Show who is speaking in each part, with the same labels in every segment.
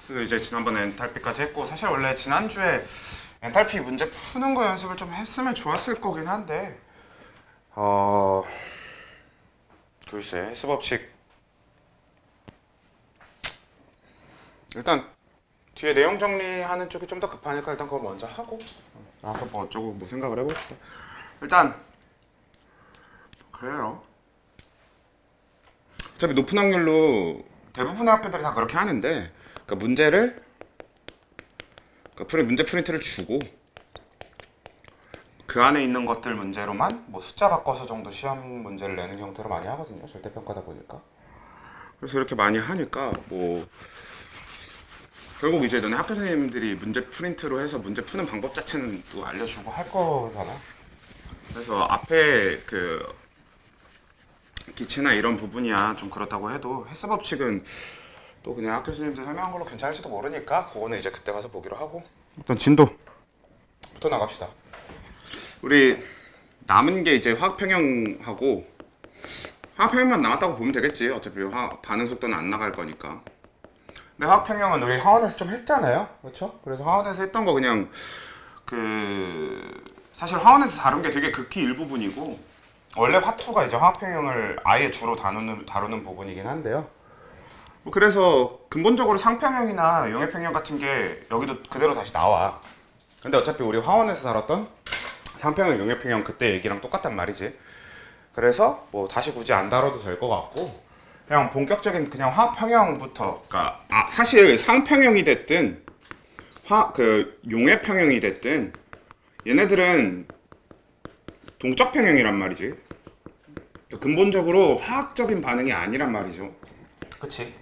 Speaker 1: 그래서 이제 지난번에 엔탈피까지 했고, 사실 원래 지난주에 엔탈피 문제 푸는 거 연습을 좀 했으면 좋았을 거긴 한데, 글쎄, 헬스 법칙 일단 뒤에 내용 정리하는 쪽이 좀 더 급하니까 일단 그거 먼저 하고, 아까 뭐 어쩌고 뭐 생각을 해봅시다. 일단 그래요. 어차피 높은 확률로 대부분의 학교들이 다 그렇게 하는데, 그러니까 문제를, 그러니까 문제 프린트를 주고 그 안에 있는 것들 문제로만 뭐 숫자 바꿔서 정도 시험 문제를 내는 형태로 많이 하거든요. 절대평가다 보니까. 그래서 이렇게 많이 하니까 뭐 결국 이제 너네 학교 선생님들이 문제 프린트로 해서 문제 푸는 방법 자체는 또 알려주고 할 거잖아. 그래서 앞에 그 기체나 이런 부분이야 좀 그렇다고 해도 헬스 법칙은 또 그냥 학교 선생님들 설명한 걸로 괜찮을지도 모르니까 그거는 이제 그때 가서 보기로 하고, 일단 진도부터 나갑시다. 우리 남은 게 이제 화학평형하고, 화학평형만 나왔다고 보면 되겠지. 어차피 반응 속도는 안 나갈 거니까. 근데 화학평형은 우리 하원에서 좀 했잖아요, 그렇죠? 그래서 하원에서 했던 거 그냥 사실 하원에서 다룬 게 되게 극히 일부분이고, 원래 화투가 이제 화학평형을 아예 주로 다루는 부분이긴 한데요. 그래서 근본적으로 상평형이나 용해평형 같은 게 여기도 그대로 다시 나와. 근데 어차피 우리 화원에서 다뤘던 상평형, 용해평형 그때 얘기랑 똑같단 말이지. 그래서 뭐 다시 굳이 안 다뤄도 될 것 같고, 그냥 본격적인 그냥 화학평형부터, 그러니까 사실 상평형이 됐든 용해평형이 됐든 얘네들은 동적평형이란 말이지. 근본적으로 화학적인 반응이 아니란 말이죠. 그치?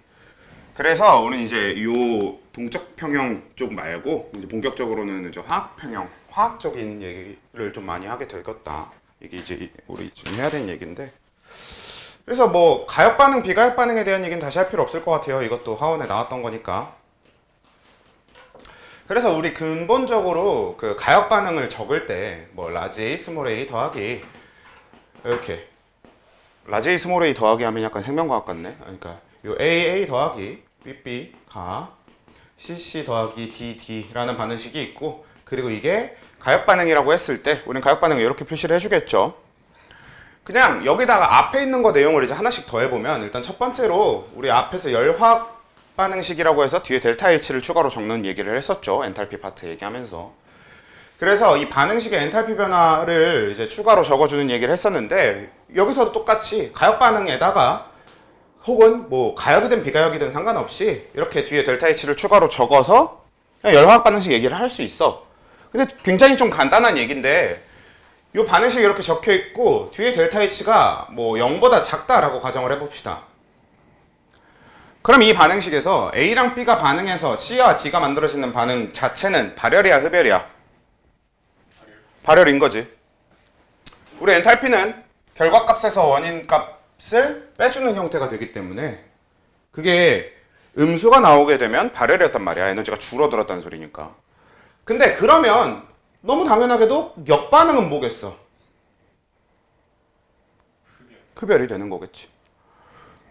Speaker 1: 그래서 우리는 이제 요 동적평형 쪽 말고 이제 본격적으로는 이제 화학평형, 화학적인 얘기를 좀 많이 하게 되겠다. 이게 이제 우리 지금 해야 되는 얘기인데, 그래서 뭐 가역 반응, 비가역 반응에 대한 얘기는 다시 할 필요 없을 것 같아요. 이것도 하원에 나왔던 거니까. 그래서 우리 근본적으로 그 가역 반응을 적을 때 뭐 라지 A, 스몰 a 더하기 이렇게 라지 A, 스몰 a 더하기 하면 약간 생명과학 같네. 그러니까 요 AA 더하기 BB가 CC 더하기 DD라는 반응식이 있고, 그리고 이게 가역 반응이라고 했을 때 우리는 가역 반응을 이렇게 표시를 해주겠죠. 그냥 여기다가 앞에 있는 거 내용을 이제 하나씩 더 해보면, 일단 첫 번째로 우리 앞에서 열화학 반응식이라고 해서 뒤에 델타 H를 추가로 적는 얘기를 했었죠. 엔탈피 파트 얘기하면서. 그래서 이 반응식의 엔탈피 변화를 이제 추가로 적어주는 얘기를 했었는데, 여기서도 똑같이 가역 반응에다가 혹은 뭐 가역이든 비가역이든 상관없이 이렇게 뒤에 델타 H를 추가로 적어서 그냥 열화학 반응식 얘기를 할 수 있어. 근데 굉장히 좀 간단한 얘기인데, 이 반응식이 이렇게 적혀 있고 뒤에 델타 H가 뭐 0보다 작다라고 가정을 해봅시다. 그럼 이 반응식에서 A랑 B가 반응해서 C와 D가 만들어지는 반응 자체는 발열이야, 흡열이야? 발열인 거지. 우리 엔탈피는 결과값에서 원인값을 빼주는 형태가 되기 때문에 그게 음수가 나오게 되면 발열이었단 말이야. 에너지가 줄어들었다는 소리니까. 근데 그러면 너무 당연하게도 역반응은 뭐겠어? 흡열이 되는 거겠지.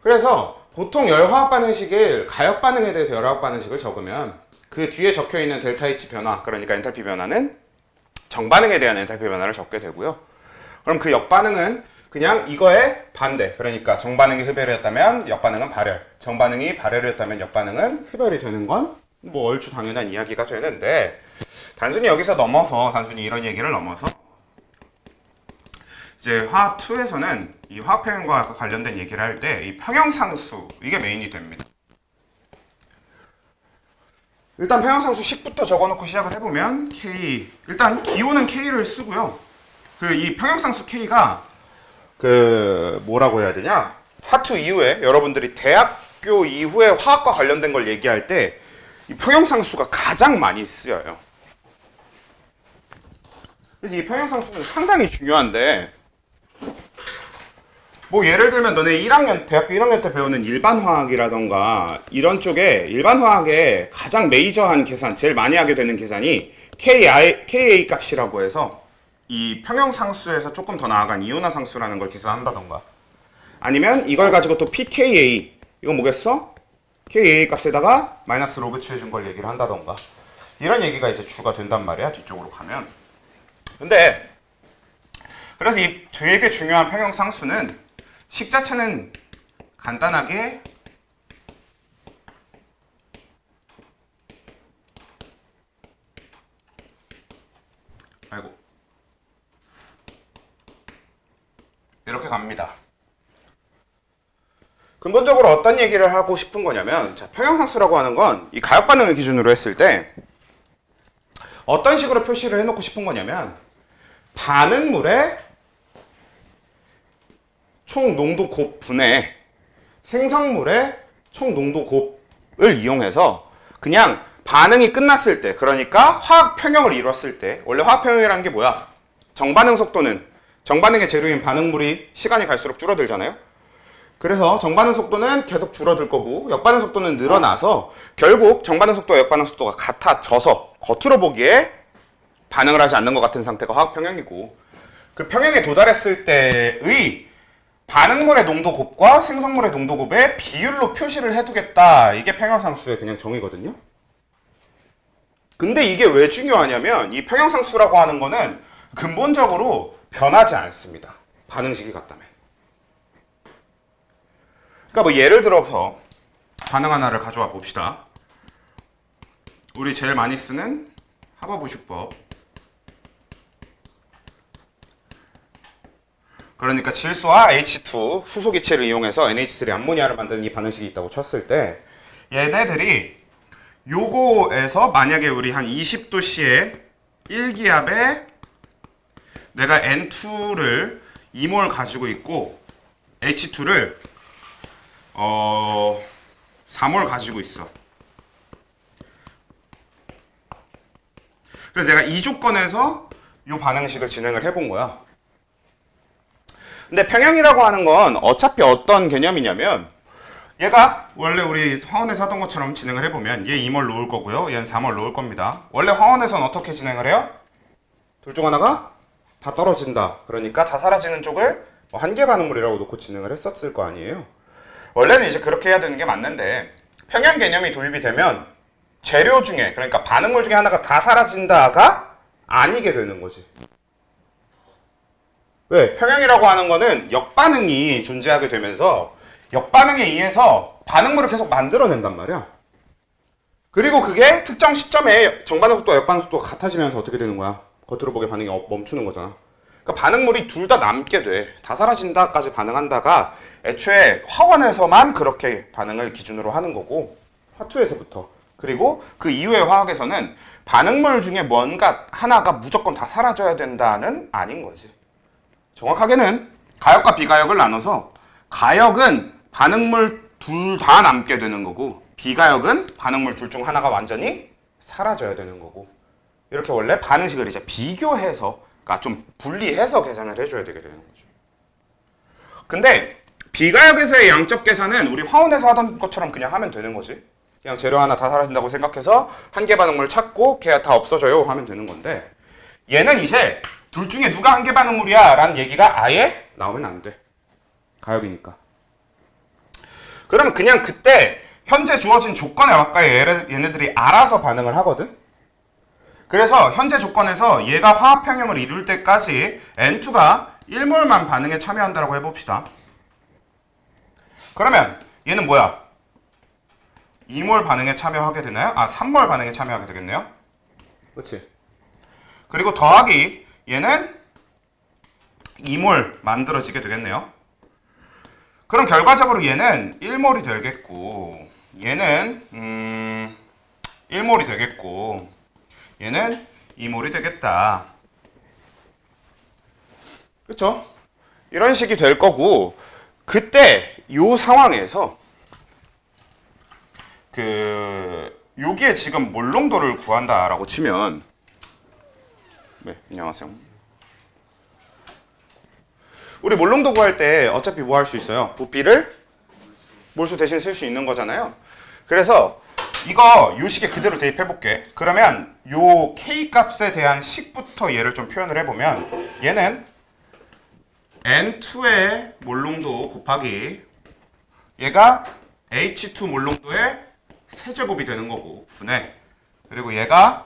Speaker 1: 그래서 보통 열화학 반응식을 가역 반응에 대해서 열화학 반응식을 적으면 그 뒤에 적혀 있는 델타 H 변화, 그러니까 엔탈피 변화는 정반응에 대한 엔탈피 변화를 적게 되고요. 그럼 그 역반응은 그냥 이거의 반대, 그러니까 정반응이 흡열이었다면 역반응은 발열, 정반응이 발열이었다면 역반응은 흡열이 되는 건 뭐 얼추 당연한 이야기가 되는데, 단순히 여기서 넘어서, 단순히 이런 얘기를 넘어서 이제 화2에서는 이 화학평형과 관련된 얘기를 할 때 이 평형상수, 이게 메인이 됩니다. 일단 평형상수식부터 적어놓고 시작을 해보면 K, 일단 기호는 K를 쓰고요. 그 이 평형상수 K가 그 뭐라고 해야 되냐, 화2 이후에 여러분들이 대학교 이후에 화학과 관련된 걸 얘기할 때 이 평형상수가 가장 많이 쓰여요. 그래서 이 평형상수는 상당히 중요한데, 뭐 예를 들면 너네 1학년, 대학교 1학년 때 배우는 일반화학이라던가 이런 쪽에 일반화학의 가장 메이저한 계산, 제일 많이 하게 되는 계산이 KA 값이라고 해서 이 평형상수에서 조금 더 나아간 이온화상수라는 걸 계산한다던가, 아니면 이걸 가지고 또 pKa, 이건 뭐겠어? KA 값에다가 마이너스 로그 취해준 걸 얘기를 한다던가 이런 얘기가 이제 주가 된단 말이야 뒤쪽으로 가면. 근데 그래서 이 되게 중요한 평형상수는 식 자체는 간단하게 이렇게 갑니다. 근본적으로 어떤 얘기를 하고 싶은 거냐면, 자, 평형상수라고 하는 건 이 가역 반응을 기준으로 했을 때 어떤 식으로 표시를 해놓고 싶은 거냐면, 반응물의 총 농도 곱분의 생성물의 총 농도 곱을 이용해서 그냥 반응이 끝났을 때, 그러니까 화학 평형을 이뤘을 때, 원래 화학 평형이라는 게 뭐야? 정반응 속도는 정반응의 재료인 반응물이 시간이 갈수록 줄어들잖아요. 그래서 정반응 속도는 계속 줄어들 거고 역반응 속도는 늘어나서 결국 정반응 속도와 역반응 속도가 같아져서 겉으로 보기에 반응을 하지 않는 것 같은 상태가 화학 평형이고, 그 평형에 도달했을 때의 반응물의 농도 곱과 생성물의 농도 곱의 비율로 표시를 해두겠다. 이게 평형상수의 그냥 정의거든요. 근데 이게 왜 중요하냐면 이 평형상수라고 하는 거는 근본적으로 변하지 않습니다. 반응식이 같다면. 그러니까 뭐 예를 들어서 반응 하나를 가져와 봅시다. 우리 제일 많이 쓰는 하버부슈법. 그러니까 질소와 H2 수소기체를 이용해서 NH3 암모니아를 만드는 이 반응식이 있다고 쳤을 때 얘네들이 요거에서 만약에 우리 한 20도씨의 1기압에 내가 N2를 2몰 가지고 있고 H2를 4몰 가지고 있어. 그래서 내가 이 조건에서 이 반응식을 진행을 해본 거야. 근데 평형이라고 하는 건 어차피 어떤 개념이냐면 얘가 원래 우리 화원에서 하던 것처럼 진행을 해보면 얘 2몰 놓을 거고요. 얘는 4몰 놓을 겁니다. 원래 화원에서는 어떻게 진행을 해요? 둘 중 하나가 다 떨어진다. 그러니까 다 사라지는 쪽을 한계 반응물이라고 놓고 진행을 했었을 거 아니에요. 원래는 이제 그렇게 해야 되는 게 맞는데 평형 개념이 도입이 되면 재료 중에, 그러니까 반응물 중에 하나가 다 사라진다가 아니게 되는 거지. 왜? 평형이라고 하는 거는 역반응이 존재하게 되면서 역반응에 의해서 반응물을 계속 만들어낸단 말이야. 그리고 그게 특정 시점에 정반응 속도와 역반응 속도가 같아지면서 어떻게 되는 거야? 겉으로 보기에 반응이 멈추는 거잖아. 그러니까 반응물이 둘 다 남게 돼. 다 사라진다까지 반응한다가 애초에 화원에서만 그렇게 반응을 기준으로 하는 거고, 화투에서부터. 그리고 그 이후의 화학에서는 반응물 중에 뭔가 하나가 무조건 다 사라져야 된다는 아닌 거지. 정확하게는 가역과 비가역을 나눠서 가역은 반응물 둘 다 남게 되는 거고 비가역은 반응물 둘 중 하나가 완전히 사라져야 되는 거고, 이렇게 원래 반응식을 이제 비교해서, 그러니까 좀 분리해서 계산을 해줘야 되게 되는 거죠. 근데 비가역에서의 양적 계산은 우리 화원에서 하던 것처럼 그냥 하면 되는 거지. 그냥 재료 하나 다 사라진다고 생각해서 한계 반응물 찾고 걔 다 없어져요 하면 되는 건데, 얘는 이제 둘 중에 누가 한계 반응물이야 라는 얘기가 아예 나오면 안 돼. 가역이니까. 그러면 그냥 그때 현재 주어진 조건에 맞게 얘네들이 알아서 반응을 하거든. 그래서 현재 조건에서 얘가 화학 평형을 이룰 때까지 N2가 1몰만 반응에 참여한다고 해봅시다. 그러면 얘는 뭐야? 2몰 반응에 참여하게 되나요? 3몰 반응에 참여하게 되겠네요. 그렇지. 그리고 더하기 얘는 2몰 만들어지게 되겠네요. 그럼 결과적으로 얘는 1몰이 되겠고 얘는 1몰이 되겠고 얘는 2몰이 되겠다. 그쵸? 이런 식이 될 거고, 그때 요 상황에서 여기에 지금 몰농도를 구한다라고 치면, 네, 안녕하세요. 우리 몰농도 구할 때 어차피 뭐 할 수 있어요? 부피를 몰수 대신 쓸 수 있는 거잖아요. 그래서 이거 요 식에 그대로 대입해 볼게. 그러면 요 K 값에 대한 식부터 얘를 좀 표현을 해보면 얘는 N2의 몰농도 곱하기 얘가 H2 몰롱도의 세제곱이 되는 거고 분해. 그리고 얘가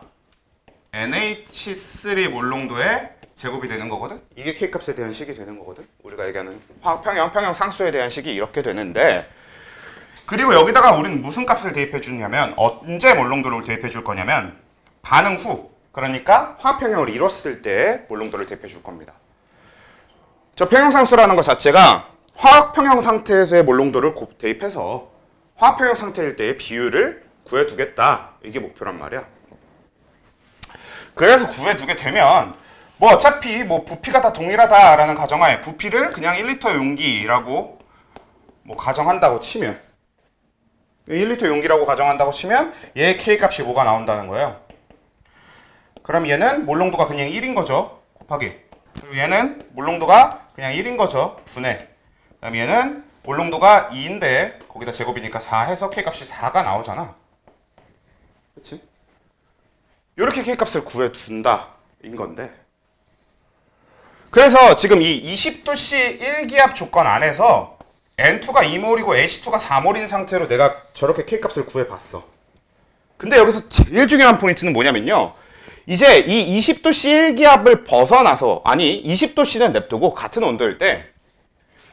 Speaker 1: NH3 몰롱도의 제곱이 되는 거거든. 이게 K값에 대한 식이 되는 거거든. 우리가 얘기하는 화학평형, 평형상수에 대한 식이 이렇게 되는데, 그리고 여기다가 우리는 무슨 값을 대입해 주냐면 언제 몰롱도를 대입해 줄 거냐면 반응 후, 그러니까 화학평형을 이뤘을 때 몰롱도를 대입해 줄 겁니다. 저 평형상수라는 것 자체가 화학평형 상태에서의 몰롱도를 대입해서 화학평형 상태일 때의 비율을 구해두겠다. 이게 목표란 말이야. 그래서 구해두게 되면 뭐 어차피 뭐 부피가 다 동일하다라는 가정하에 부피를 그냥 1리터 용기라고 뭐 가정한다고 치면 1리터 용기라고 가정한다고 치면 얘의 K값이 뭐가 나온다는 거예요. 그럼 얘는 몰롱도가 그냥 1인 거죠. 곱하기. 그리고 얘는 몰롱도가 그냥 1인 거죠. 분해. 그다음 얘는 몰롱도가 2인데 거기다 제곱이니까 4 해서 K값이 4가 나오잖아. 그치? 이렇게 K값을 구해둔다 인 건데, 그래서 지금 이 20도씨 1기압 조건 안에서 N2가 2몰이고 H2가 4몰인 상태로 내가 저렇게 K값을 구해봤어. 근데 여기서 제일 중요한 포인트는 뭐냐면요, 이제 이 20도씨 1기압을 벗어나서, 아니 20도씨는 냅두고 같은 온도일 때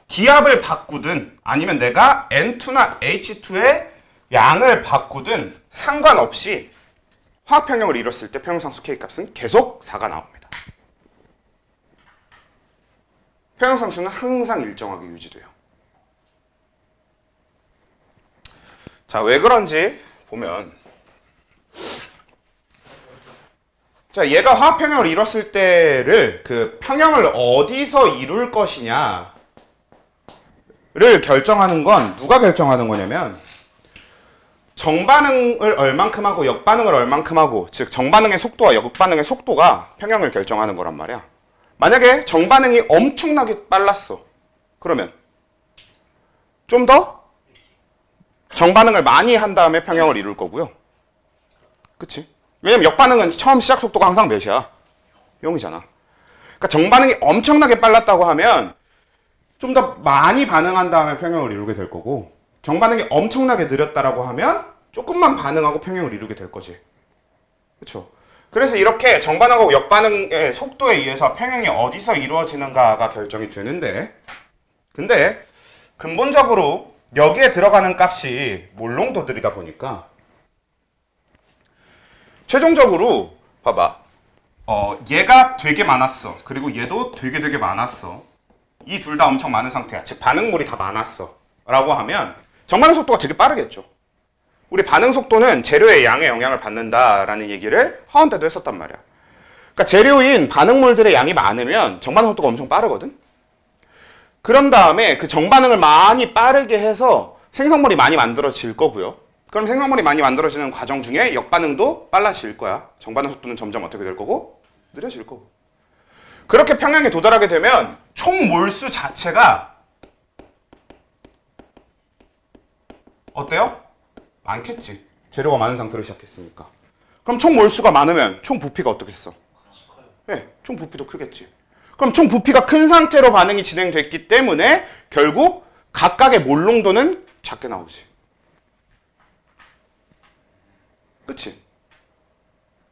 Speaker 1: 기압을 바꾸든 아니면 내가 N2나 H2의 양을 바꾸든 상관없이 화학평형을 이뤘을 때 평형상수 K값은 계속 4가 나옵니다. 평형상수는 항상 일정하게 유지돼요. 자, 왜 그런지 보면, 자, 얘가 화학평형을 이뤘을 때를 그 평형을 어디서 이룰 것이냐를 결정하는 건 누가 결정하는 거냐면, 정반응을 얼만큼 하고 역반응을 얼만큼 하고, 즉 정반응의 속도와 역반응의 속도가 평형을 결정하는 거란 말이야. 만약에 정반응이 엄청나게 빨랐어. 그러면 좀 더 정반응을 많이 한 다음에 평형을 이룰 거고요. 그치? 왜냐면 역반응은 처음 시작 속도가 항상 몇이야? 0이잖아. 그러니까 정반응이 엄청나게 빨랐다고 하면 좀 더 많이 반응한 다음에 평형을 이루게 될 거고, 정반응이 엄청나게 느렸다라고 하면 조금만 반응하고 평형을 이루게 될 거지. 그렇죠? 그래서 이렇게 정반응하고 역반응의 속도에 의해서 평형이 어디서 이루어지는가가 결정이 되는데, 근데 근본적으로 여기에 들어가는 값이 몰롱도들이다 보니까 최종적으로 봐봐, 얘가 되게 많았어. 그리고 얘도 되게 많았어. 이 둘 다 엄청 많은 상태야. 즉 반응물이 다 많았어 라고 하면 정반응 속도가 되게 빠르겠죠. 우리 반응 속도는 재료의 양에 영향을 받는다라는 얘기를 하원 때도 했었단 말이야. 그러니까 재료인 반응물들의 양이 많으면 정반응 속도가 엄청 빠르거든. 그런 다음에 그 정반응을 많이 빠르게 해서 생성물이 많이 만들어질 거고요. 그럼 생성물이 많이 만들어지는 과정 중에 역반응도 빨라질 거야. 정반응 속도는 점점 어떻게 될 거고? 느려질 거고. 그렇게 평형에 도달하게 되면 총 몰수 자체가 어때요? 많겠지. 재료가 많은 상태로 시작했으니까. 그럼 총 몰수가 많으면 총 부피가 어떻겠어? 네, 총 부피도 크겠지. 그럼 총 부피가 큰 상태로 반응이 진행됐기 때문에 결국 각각의 몰롱도는 작게 나오지. 그치?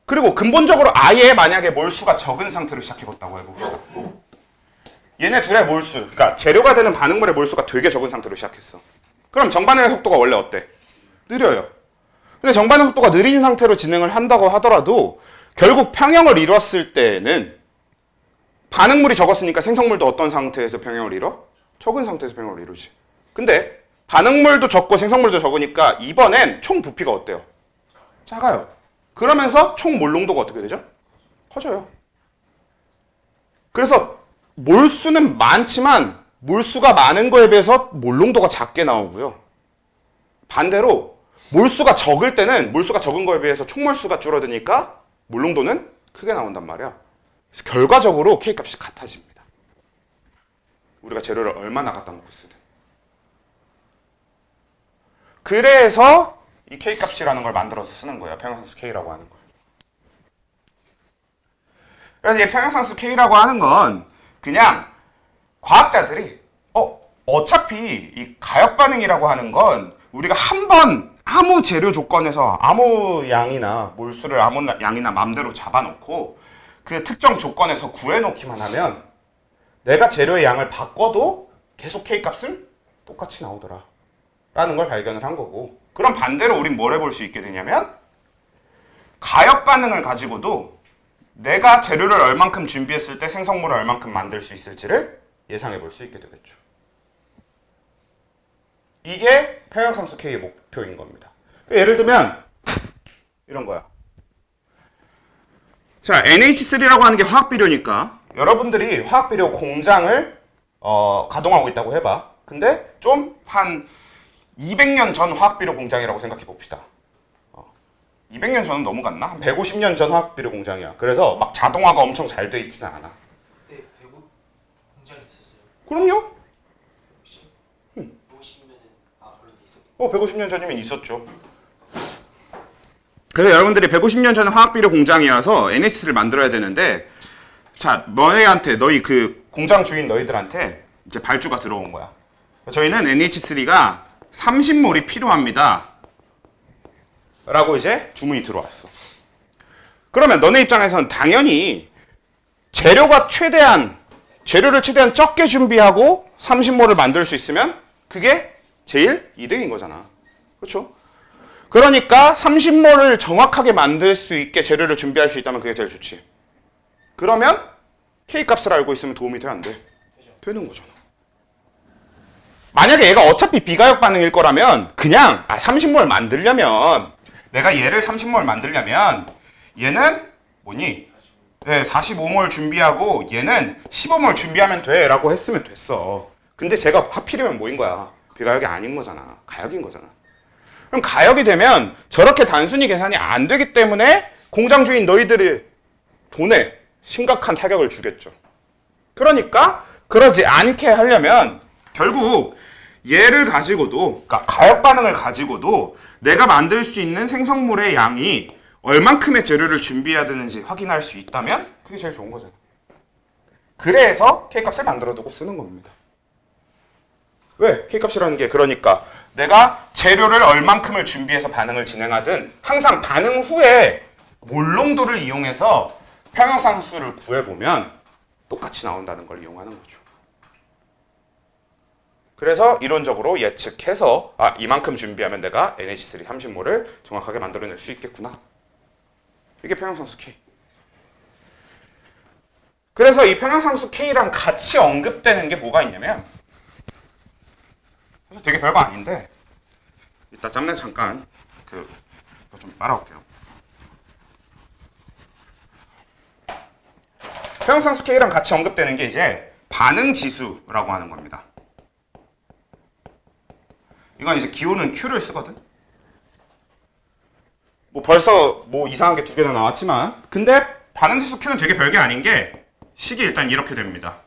Speaker 1: 그리고 근본적으로 아예 만약에 몰수가 적은 상태로 시작해봤다고 해봅시다. 얘네 둘의 몰수, 그러니까 재료가 되는 반응물의 몰수가 되게 적은 상태로 시작했어. 그럼 정반응의 속도가 원래 어때? 느려요. 근데 정반응 속도가 느린 상태로 진행을 한다고 하더라도 결국 평형을 이뤘을 때는 반응물이 적었으니까 생성물도 어떤 상태에서 평형을 이뤄? 적은 상태에서 평형을 이루지. 근데 반응물도 적고 생성물도 적으니까 이번엔 총 부피가 어때요? 작아요. 그러면서 총 몰롱도가 어떻게 되죠? 커져요. 그래서 몰수는 많지만 몰수가 많은 거에 비해서 몰롱도가 작게 나오고요. 반대로 몰수가 적을 때는 몰수가 적은 거에 비해서 총몰수가 줄어드니까 몰롱도는 크게 나온단 말이야. 그래서 결과적으로 K값이 같아집니다. 우리가 재료를 얼마나 갖다 놓고 쓰든. 그래서 이 K값이라는 걸 만들어서 쓰는 거예요. 평형상수 K라고 하는 거예요. 그래서 이 평형상수 K라고 하는 건 그냥 과학자들이 어차피 이 가역 반응이라고 하는 건 우리가 한 번 아무 재료 조건에서 아무 양이나 몰수를 아무 양이나 맘대로 잡아놓고 그 특정 조건에서 구해놓기만 하면 내가 재료의 양을 바꿔도 계속 K값은 똑같이 나오더라 라는 걸 발견을 한 거고, 그럼 반대로 우린 뭘 해볼 수 있게 되냐면 가역 반응을 가지고도 내가 재료를 얼만큼 준비했을 때 생성물을 얼만큼 만들 수 있을지를 예상해 볼 수 있게 되겠죠. 이게 평형상수 K의 목표인 겁니다. 예를 들면 이런 거야. 자, NH3라고 하는 게 화학비료니까 여러분들이 화학비료 공장을 가동하고 있다고 해봐. 근데 좀 한 200년 전 화학비료 공장이라고 생각해 봅시다. 200년 전은 너무 갔나? 한 150년 전 화학비료 공장이야. 그래서 막 자동화가 엄청 잘 돼 있지는 않아.
Speaker 2: 그때 배구 공장이 있었어요.
Speaker 1: 그럼요.
Speaker 2: 150년은 그런 게 있었고.
Speaker 1: 150년 전이면 있었죠. 그래서 여러분들이 150년 전 화학비료 공장이어서 NH3를 만들어야 되는데, 자, 너희한테, 너희 그 공장 주인 너희들한테 이제 발주가 들어온 거야. 저희는 NH3가 30몰이 필요합니다 라고 이제 주문이 들어왔어. 그러면 너네 입장에서는 당연히 재료를 최대한 적게 준비하고 30몰을 만들 수 있으면 그게 제일 이득인 거잖아. 그렇죠? 그러니까 30몰을 정확하게 만들 수 있게 재료를 준비할 수 있다면 그게 제일 좋지. 그러면 K값을 알고 있으면 도움이 돼, 안 돼? 되는 거잖아. 만약에 얘가 어차피 비가역 반응일 거라면 그냥 30몰 만들려면 내가 얘를 30몰 만들려면 얘는 뭐니? 네, 45몰 준비하고 얘는 15몰 준비하면 돼 라고 했으면 됐어. 근데 제가 하필이면 뭐인 거야? 비가역이 아닌 거잖아. 가역인 거잖아. 그럼 가역이 되면 저렇게 단순히 계산이 안 되기 때문에 공장 주인 너희들이 돈에 심각한 타격을 주겠죠. 그러니까 그러지 않게 하려면 결국 얘를 가지고도, 그러니까 가역 반응을 가지고도 내가 만들 수 있는 생성물의 양이 얼만큼의 재료를 준비해야 되는지 확인할 수 있다면 그게 제일 좋은 거잖아. 그래서 K값을 만들어두고 쓰는 겁니다. 왜? K값이라는 게 그러니까 내가 재료를 얼만큼을 준비해서 반응을 진행하든 항상 반응 후에 몰농도를 이용해서 평형상수를 구해보면 똑같이 나온다는 걸 이용하는 거죠. 그래서 이론적으로 예측해서 이만큼 준비하면 내가 NH3 30몰을 정확하게 만들어낼 수 있겠구나. 이게 평형상수 K. 그래서 이 평형상수 K랑 같이 언급되는 게 뭐가 있냐면, 그래서 되게 별거 아닌데 이따 짬내 잠깐 이거 좀 빨아올게요. 평형상수 K랑 같이 언급되는 게 이제 반응지수라고 하는 겁니다. 이건 이제 기호는 Q를 쓰거든. 뭐 벌써 뭐 이상한 게 두 개나 나왔지만, 근데 반응지수 Q는 되게 별게 아닌 게 식이 일단 이렇게 됩니다.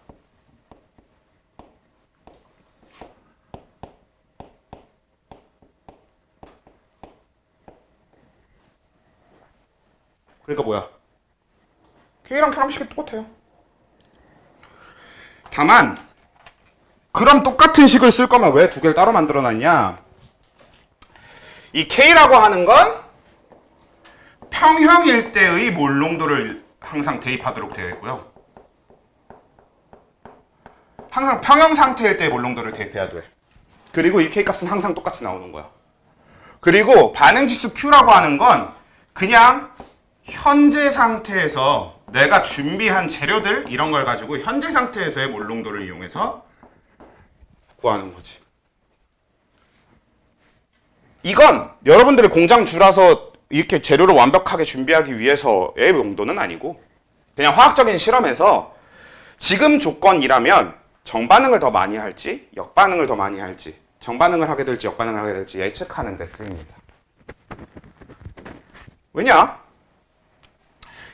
Speaker 1: 그러니까 뭐야? K랑 Q랑 식이 똑같아요. 다만 그럼 똑같은 식을 쓸 거면 왜 두 개를 따로 만들어 놨냐? 이 K라고 하는 건 평형일 때의 몰농도를 항상 대입하도록 되어 있고요. 항상 평형 상태일 때의 몰농도를 대입해야 돼. 그리고 이 K값은 항상 똑같이 나오는 거야. 그리고 반응지수 Q라고 하는 건 그냥 현재 상태에서 내가 준비한 재료들 이런 걸 가지고 현재 상태에서의 몰농도를 이용해서 구하는 거지. 이건 여러분들이 공장 주라서 이렇게 재료를 완벽하게 준비하기 위해서의 용도는 아니고 그냥 화학적인 실험에서 지금 조건이라면 정반응을 더 많이 할지 역반응을 더 많이 할지 정반응을 하게 될지 역반응을 하게 될지 예측하는 데 쓰입니다. 왜냐?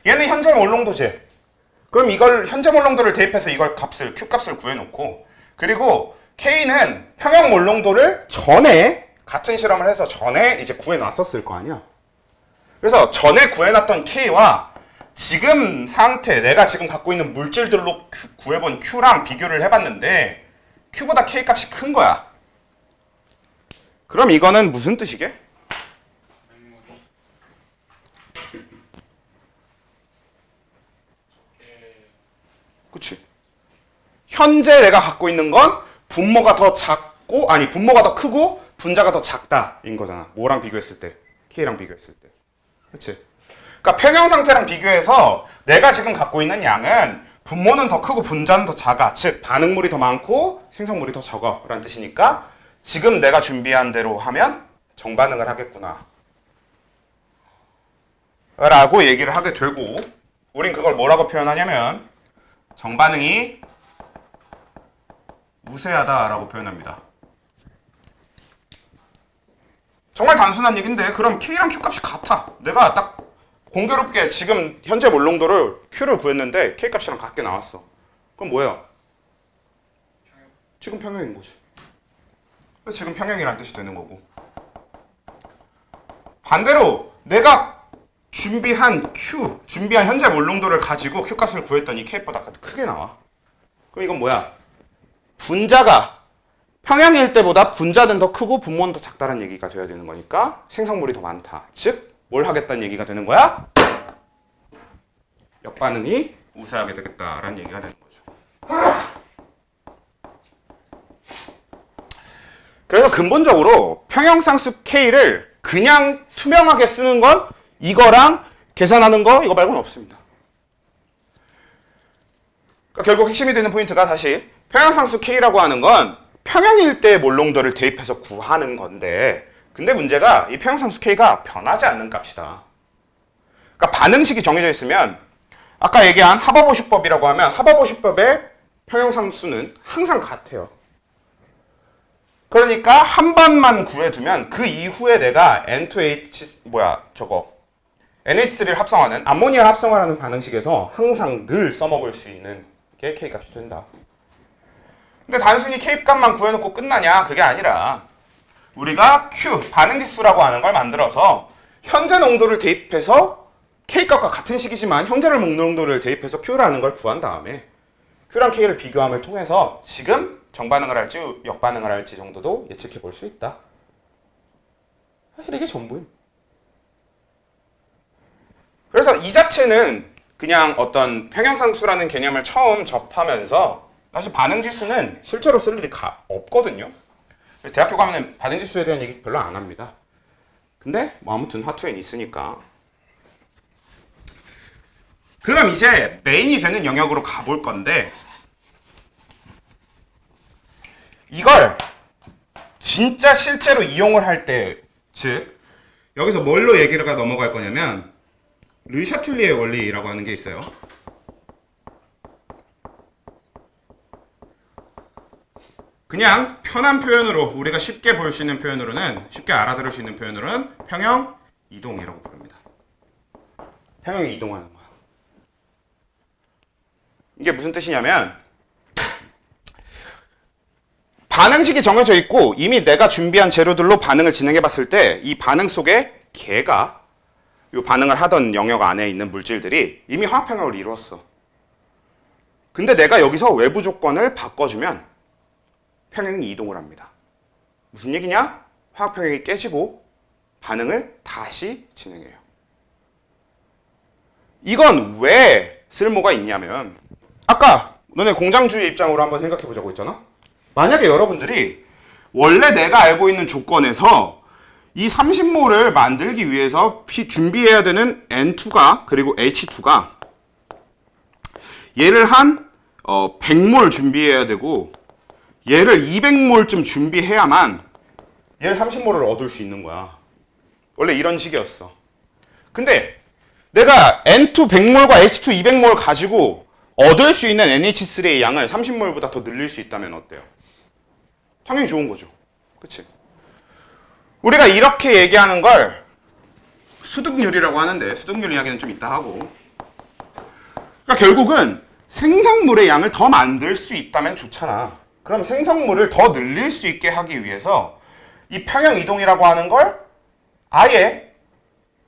Speaker 1: 얘는 현재 몰농도지. 그럼 이걸 현재 몰농도를 대입해서 이걸 값을 Q값을 구해놓고, 그리고 K는 평형 몰농도를 전에 같은 실험을 해서 전에 이제 구해놨었을 거 아니야. 그래서 전에 구해놨던 K와 지금 상태, 내가 지금 갖고 있는 물질들로 구해본 Q랑 비교를 해봤는데 Q보다 K 값이 큰 거야. 그럼 이거는 무슨 뜻이게? 그치? 현재 내가 갖고 있는 건 분모가 더 작고, 아니, 분모가 더 크고, 분자가 더 작다인 거잖아. 뭐랑 비교했을 때? K랑 비교했을 때. 그치? 그러니까 평형 상태랑 비교해서 내가 지금 갖고 있는 양은 분모는 더 크고 분자는 더 작아. 즉, 반응물이 더 많고 생성물이 더 적어. 라는 뜻이니까 지금 내가 준비한 대로 하면 정반응을 하겠구나. 라고 얘기를 하게 되고, 우린 그걸 뭐라고 표현하냐면 정반응이 우세하다라고 표현합니다. 정말 단순한 얘기인데 그럼 K랑 Q 값이 같아. 내가 딱 공교롭게 지금 현재 몰롱도를 Q를 구했는데 K 값이랑 같게 나왔어. 그럼 뭐야? 지금 평형인 거지. 그래서 지금 평형이라는 뜻이 되는 거고. 반대로 내가 준비한 현재 몰롱도를 가지고 Q 값을 구했더니 K보다 크게 나와. 그럼 이건 뭐야? 분자가 평형일 때보다 분자는 더 크고 분모는 더 작다는 얘기가 돼야 되는 거니까 생성물이 더 많다. 즉, 뭘 하겠다는 얘기가 되는 거야? 역반응이 우세하게 되겠다라는 얘기가 되는 거죠. 그래서 근본적으로 평형상수 K를 그냥 투명하게 쓰는 건 이거랑 계산하는 거 이거 말고는 없습니다. 그러니까 결국 핵심이 되는 포인트가 다시 평형상수 K라고 하는 건 평형일 때 몰롱도를 대입해서 구하는 건데, 근데 문제가 이 평형상수 K가 변하지 않는 값이다. 그러니까 반응식이 정해져 있으면 아까 얘기한 하버보시법이라고 하면 하버보시법의 평형상수는 항상 같아요. 그러니까 한 번만 구해두면 그 이후에 내가 NH3를 합성하는 암모니아를 합성하는 반응식에서 항상 늘 써먹을 수 있는 게 K값이 된다. 근데 단순히 K값만 구해놓고 끝나냐? 그게 아니라 우리가 Q, 반응지수라고 하는 걸 만들어서 현재 농도를 대입해서 K값과 같은 식이지만 현재 농도를 대입해서 Q라는 걸 구한 다음에 Q랑 K를 비교함을 통해서 지금 정반응을 할지 역반응을 할지 정도도 예측해 볼 수 있다. 사실 이게 전부임. 그래서 이 자체는 그냥 어떤 평형상수라는 개념을 처음 접하면서 사실 반응지수는 실제로 쓸 일이 없거든요. 대학교 가면 반응지수에 대한 얘기 별로 안 합니다. 근데 뭐 아무튼 화투엔 있으니까. 그럼 이제 메인이 되는 영역으로 가볼 건데, 이걸 진짜 실제로 이용을 할 때, 즉 여기서 뭘로 얘기가 넘어갈 거냐면 르샤틀리의 원리라고 하는 게 있어요. 그냥 편한 표현으로 우리가 쉽게 볼 수 있는 표현으로는, 쉽게 알아들을 수 있는 표현으로는 평형 이동이라고 부릅니다. 평형이 이동하는 거야. 이게 무슨 뜻이냐면 반응식이 정해져 있고 이미 내가 준비한 재료들로 반응을 진행해 봤을 때 이 반응 속에 걔가 이 반응을 하던 영역 안에 있는 물질들이 이미 화학평형을 이루었어. 근데 내가 여기서 외부 조건을 바꿔주면 평형이 이동을 합니다. 무슨 얘기냐? 화학평형이 깨지고 반응을 다시 진행해요. 이건 왜 쓸모가 있냐면 아까 너네 공장주의 입장으로 한번 생각해 보자고 했잖아? 만약에 여러분들이 원래 내가 알고 있는 조건에서 이 30몰을 만들기 위해서 준비해야 되는 N2가 그리고 H2가 얘를 한 100몰 준비해야 되고 얘를 200몰쯤 준비해야만 얘를 30몰을 얻을 수 있는 거야. 원래 이런 식이었어. 근데 내가 N2 100몰과 H2 200몰 가지고 얻을 수 있는 NH3의 양을 30몰보다 더 늘릴 수 있다면 어때요? 당연히 좋은 거죠. 그치? 우리가 이렇게 얘기하는 걸 수득률이라고 하는데 수득률 이야기는 좀 이따 하고, 그러니까 결국은 생성물의 양을 더 만들 수 있다면 좋잖아. 그럼 생성물을 더 늘릴 수 있게 하기 위해서 이 평형 이동이라고 하는 걸 아예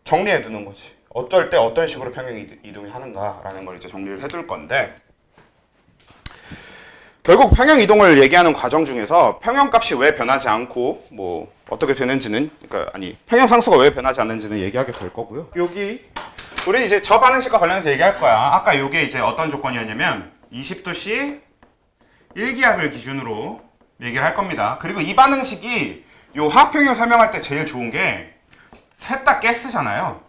Speaker 1: 정리해 두는 거지. 어쩔 때 어떤 식으로 평형 이동이 하는가라는 걸 이제 정리를 해둘 건데, 결국 평형 이동을 얘기하는 과정 중에서 평형 값이 왜 변하지 않고 뭐 어떻게 되는지는 그러니까 아니 평형 상수가 왜 변하지 않는지는 얘기하게 될 거고요. 여기 우리 이제 저 반응식과 관련해서 얘기할 거야. 아까 요게 이제 어떤 조건이었냐면 20도씨 1기압을 기준으로 얘기를 할 겁니다. 그리고 이 반응식이 요 화학평형 설명할 때 제일 좋은 게 셋 다 가스잖아요.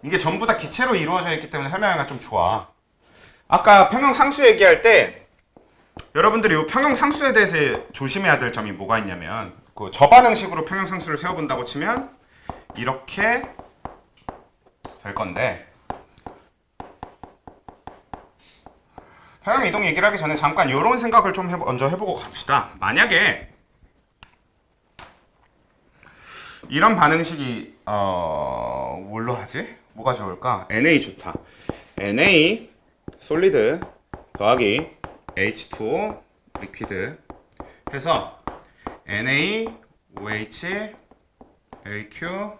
Speaker 1: 이게 전부 다 기체로 이루어져 있기 때문에 설명하기가 좀 좋아. 아까 평형 상수 얘기할 때 여러분들이 이 평형 상수에 대해서 조심해야 될 점이 뭐가 있냐면 그 저반응식으로 평형 상수를 세워본다고 치면 이렇게 될 건데 평형 이동 얘기를 하기 전에 잠깐 이런 생각을 좀 먼저 해보고 갑시다. 만약에 이런 반응식이 뭘로 하지? 뭐가 좋을까? Na 좋다. Na 솔리드 더하기 H2O 리퀴드 해서 NaOH AQ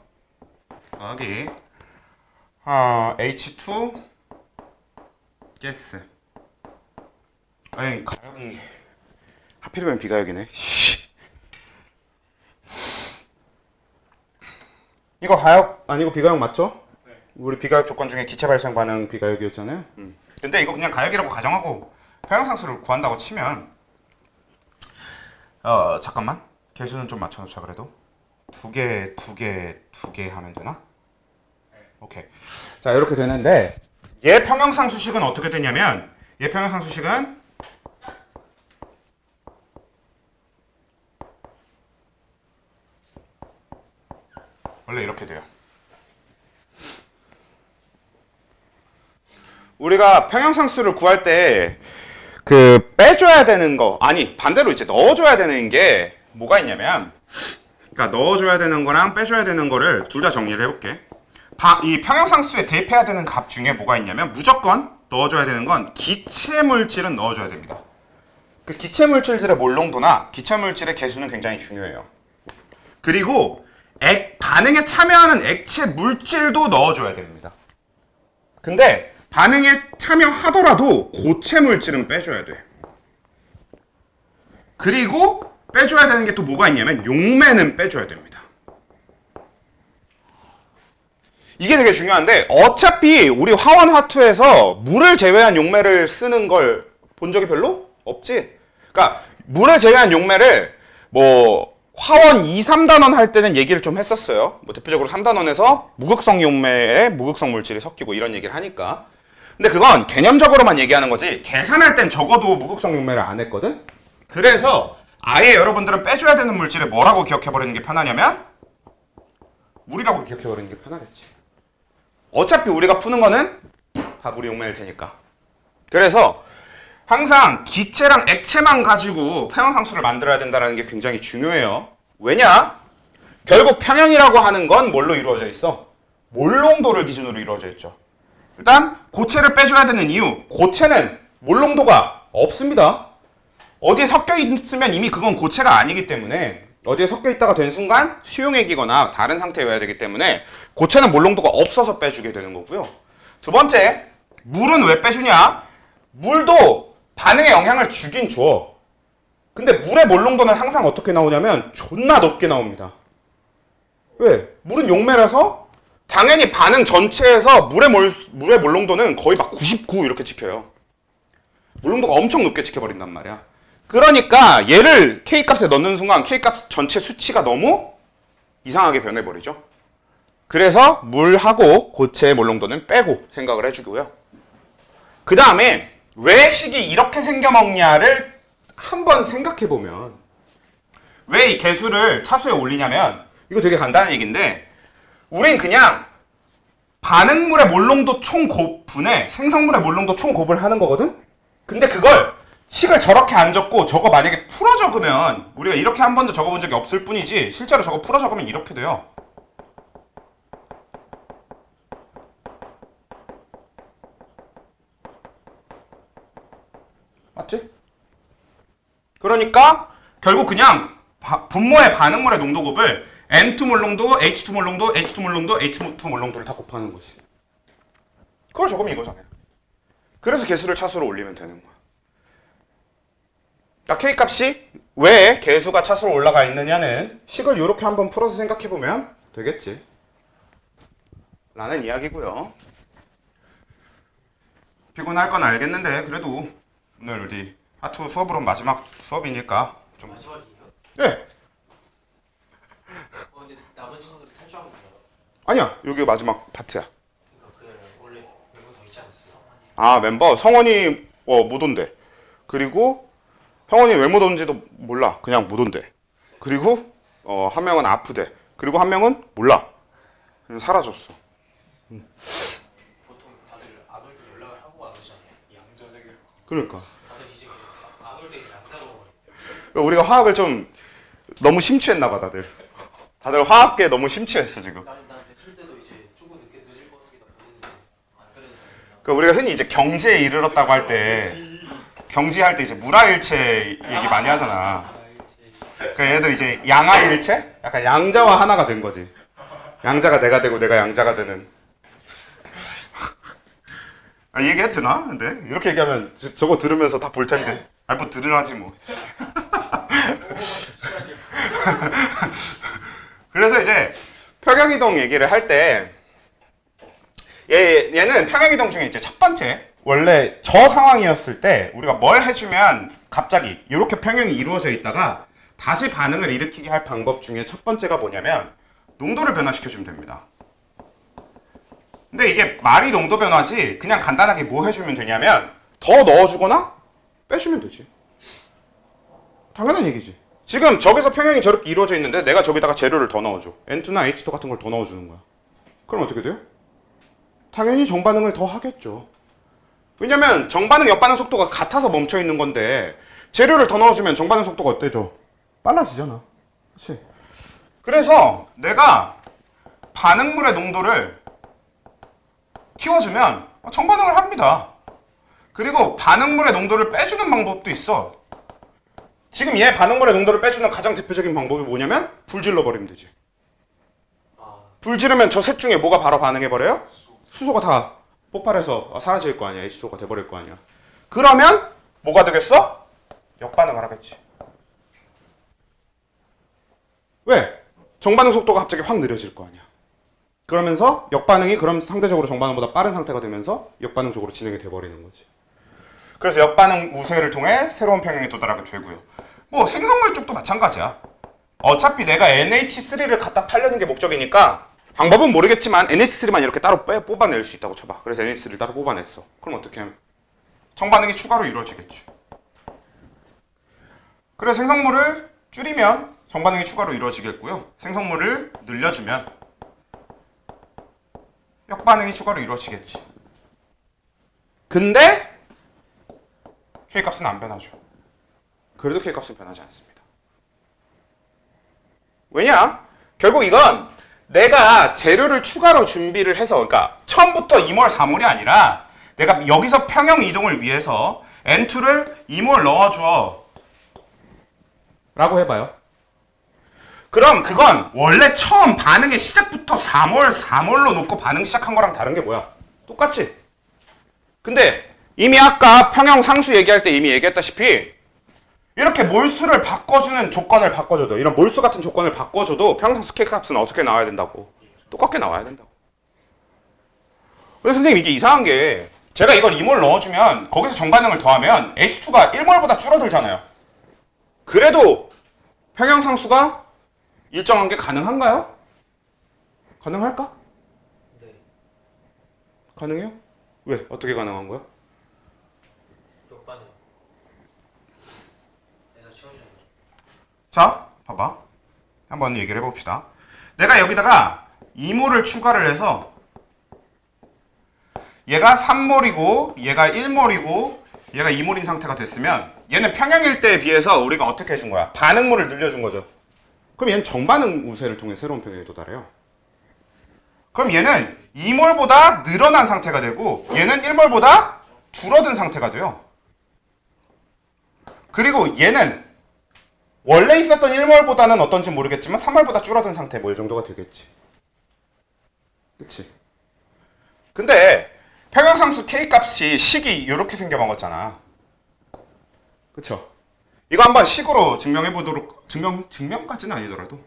Speaker 1: 더하기 H2 가스. 아니 가역이 하필이면 비가역이네. 이거 가역 아니고 비가역 맞죠?
Speaker 2: 네.
Speaker 1: 우리 비가역 조건 중에 기체 발생 반응 비가역이었잖아요. 근데 이거 그냥 가역이라고 가정하고 평형상수를 구한다고 치면 잠깐만 개수는 좀 맞춰놓자. 그래도 두 개 하면 되나? 오케이. 자 이렇게 되는데 얘 평형상수식은 어떻게 되냐면 얘 평형상수식은 원래 이렇게 돼요. 우리가 평형상수를 구할 때 그 빼줘야 되는 거 아니 반대로 이제 넣어줘야 되는 게 뭐가 있냐면 그러니까 넣어줘야 되는 거랑 빼줘야 되는 거를 둘 다 정리를 해볼게. 이 평형상수에 대입해야 되는 값 중에 뭐가 있냐면 무조건 넣어줘야 되는 건 기체 물질은 넣어줘야 됩니다. 그래서 기체 물질들의 몰농도나 기체 물질의 개수는 굉장히 중요해요. 그리고 반응에 참여하는 액체 물질도 넣어줘야 됩니다. 근데 반응에 참여하더라도 고체 물질은 빼줘야 돼. 그리고 빼줘야 되는 게 또 뭐가 있냐면 용매는 빼줘야 됩니다. 이게 되게 중요한데 어차피 우리 화원 화투에서 물을 제외한 용매를 쓰는 걸 본 적이 별로 없지. 그러니까 물을 제외한 용매를 뭐 화원 2, 3단원 할 때는 얘기를 좀 했었어요. 뭐 대표적으로 3단원에서 무극성 용매에 무극성 물질이 섞이고 이런 얘기를 하니까. 근데 그건 개념적으로만 얘기하는 거지 계산할 땐 적어도 무극성 용매를 안 했거든. 그래서 아예 여러분들은 빼줘야 되는 물질을 뭐라고 기억해버리는 게 편하냐면 물이라고 기억해버리는 게 편하겠지. 어차피 우리가 푸는 거는 다 물이 용매일 테니까. 그래서 항상 기체랑 액체만 가지고 평형상수를 만들어야 된다는 게 굉장히 중요해요. 왜냐? 결국 평형이라고 하는 건 뭘로 이루어져 있어? 몰농도를 기준으로 이루어져 있죠. 일단 고체를 빼줘야 되는 이유, 고체는 몰농도가 없습니다. 어디에 섞여 있으면 이미 그건 고체가 아니기 때문에 어디에 섞여 있다가 된 순간 수용액이거나 다른 상태여야 되기 때문에 고체는 몰농도가 없어서 빼주게 되는 거고요. 두 번째, 물은 왜 빼주냐? 물도 반응에 영향을 주긴 줘. 근데 물의 몰농도는 항상 어떻게 나오냐면 존나 높게 나옵니다. 왜? 물은 용매라서 당연히 반응 전체에서 물의 몰농도는 거의 막 99 이렇게 찍혀요. 몰농도가 엄청 높게 찍혀버린단 말이야. 그러니까 얘를 K값에 넣는 순간 K값 전체 수치가 너무 이상하게 변해버리죠. 그래서 물하고 고체의 몰농도는 빼고 생각을 해주고요. 그 다음에 왜 식이 이렇게 생겨먹냐를 한번 생각해보면 왜 이 개수를 차수에 올리냐면 이거 되게 간단한 얘기인데 우린 그냥 반응물의 몰농도 총곱분에 생성물의 몰농도 총곱을 하는 거거든? 근데 그걸 식을 저렇게 안 적고 저거 만약에 풀어 적으면 우리가 이렇게 한 번도 적어본 적이 없을 뿐이지 실제로 저거 풀어 적으면 이렇게 돼요. 맞지? 그러니까 결국 그냥 분모의 반응물의 농도곱을 N2 몰농도, H2 몰농도, H2 몰농도, H2 몰농도를 다 곱하는 거지. 그걸 적으면 이거잖아요. 그래서 개수를 차수로 올리면 되는 거야. 그러니까 K 값이 왜 계수가 차수로 올라가 있느냐는 식을 이렇게 한번 풀어서 생각해 보면 되겠지. 라는 이야기고요. 피곤할 건 알겠는데 그래도 오늘 우리 하투 수업으로 마지막 수업이니까 좀.
Speaker 2: 마지막이에요?
Speaker 1: 네.
Speaker 2: 근데 남은 친구들 탈주하고 있어요.
Speaker 1: 아니야, 여기 마지막 파트야.
Speaker 2: 그러니까 그 원래 멤버 더 있지 않았어요?
Speaker 1: 아, 멤버 성원이 못 온대. 그리고 형원이 왜 못 온지도 몰라. 그냥 못 온대. 그리고 한 명은 아프대. 그리고 한 명은 몰라. 그냥 사라졌어.
Speaker 2: 보통 다들 안 올 때 연락을 하고 안 오잖아요. 양자세계로.
Speaker 1: 그러니까
Speaker 2: 다들 이제 안 올 때 양자로.
Speaker 1: 우리가 화학을 좀 너무 심취했나 봐, 다들. 다들 화학계 너무 심취했어 지금.
Speaker 2: 난 대출 때도 이제 조금 늦게 늦을 것 같습니다. 보냈는데 안 그래도 되나?
Speaker 1: 그러니까 우리가 흔히 이제 경지에 이르렀다고 할 때 경지할 때 이제 물화일체 얘기 많이 하잖아. 그러니까 얘들 이제 양화일체? 약간 양자와 하나가 된 거지. 양자가 내가 되고 내가 양자가 되는. 이 얘기해도 되나? 근데 이렇게 얘기하면 저거 들으면서 다 볼 텐데. 뭐 들으라지 뭐. 그래서 이제 평형이동 얘기를 할 때 얘는 평형이동 중에 이제 첫 번째, 원래 저 상황이었을 때 우리가 뭘 해주면 갑자기 이렇게 평형이 이루어져 있다가 다시 반응을 일으키게 할 방법 중에 첫 번째가 뭐냐면 농도를 변화시켜주면 됩니다. 근데 이게 말이 농도 변화지 그냥 간단하게 뭐 해주면 되냐면 더 넣어주거나 빼주면 되지. 당연한 얘기지. 지금 저기서 평형이 저렇게 이루어져 있는데 내가 저기다가 재료를 더 넣어줘. N2나 H2 같은 걸 더 넣어주는 거야. 그럼 어떻게 돼요? 당연히 정반응을 더 하겠죠. 왜냐면 정반응, 역반응 속도가 같아서 멈춰 있는 건데 재료를 더 넣어주면 정반응 속도가 어때져? 빨라지잖아. 그렇지? 그래서 내가 반응물의 농도를 키워주면 정반응을 합니다. 그리고 반응물의 농도를 빼주는 방법도 있어. 지금 얘 반응물의 농도를 빼주는 가장 대표적인 방법이 뭐냐면 불 질러버리면 되지. 불 지르면 저 셋 중에 뭐가 바로 반응해버려요? 수소가 다 폭발해서 사라질 거 아니야. H2O가 돼버릴 거 아니야. 그러면 뭐가 되겠어? 역반응을 하겠지. 왜? 정반응 속도가 갑자기 확 느려질 거 아니야. 그러면서 역반응이 그럼 상대적으로 정반응보다 빠른 상태가 되면서 역반응 쪽으로 진행이 돼버리는 거지. 그래서 역반응 우세를 통해 새로운 평형에 도달하게 되고요. 뭐 생성물 쪽도 마찬가지야. 어차피 내가 NH3를 갖다 팔려는 게 목적이니까 방법은 모르겠지만 NH3만 이렇게 따로 뽑아낼 수 있다고 쳐봐. 그래서 NH3를 따로 뽑아냈어. 그럼 어떻게 하면? 정반응이 추가로 이루어지겠지. 그래서 생성물을 줄이면 정반응이 추가로 이루어지겠고요. 생성물을 늘려주면 역반응이 추가로 이루어지겠지. 근데 K값은 안 변하죠. 그래도 K값은 변하지 않습니다. 왜냐? 결국 이건 내가 재료를 추가로 준비를 해서, 그러니까 처음부터 2몰, 4몰이 아니라 내가 여기서 평형 이동을 위해서 N2를 2몰 넣어줘 라고 해봐요. 그럼 그건 원래 처음 반응의 시작부터 4몰로 놓고 반응 시작한 거랑 다른 게 뭐야? 똑같지? 근데 이미 아까 평형 상수 얘기할 때 이미 얘기했다시피 이렇게 몰수를 바꿔주는 조건을 바꿔줘도, 이런 몰수 같은 조건을 바꿔줘도 평형상수 K값은 어떻게 나와야 된다고? 똑같게 나와야 된다고. 근데 선생님 이게 이상한 게 제가 이걸 2몰 넣어주면 거기서 정반응을 더하면 H2가 1몰보다 줄어들잖아요. 그래도 평형상수가 일정한 게 가능한가요? 가능할까?
Speaker 2: 네.
Speaker 1: 가능해요? 왜? 어떻게 가능한 거야?
Speaker 2: 역반응. 에서 채워주는 거죠.
Speaker 1: 자, 봐봐. 한번 얘기를 해봅시다. 내가 여기다가 2몰을 추가를 해서 얘가 3몰이고 얘가 1몰이고 얘가 2몰인 상태가 됐으면 얘는 평형일 때에 비해서 우리가 어떻게 해준 거야? 반응물을 늘려준 거죠. 그럼 얘는 정반응 우세를 통해 새로운 평형에 도달해요. 그럼 얘는 2몰보다 늘어난 상태가 되고 얘는 1몰보다 줄어든 상태가 돼요. 그리고 얘는 원래 있었던 1몰보다는 어떤지 모르겠지만 3몰보다 줄어든 상태, 뭐 이 정도가 되겠지. 그치? 근데 평형상수 K값이 식이 이렇게 생겨먹었잖아. 그쵸? 이거 한번 식으로 증명해 보도록 증명까지는 아니더라도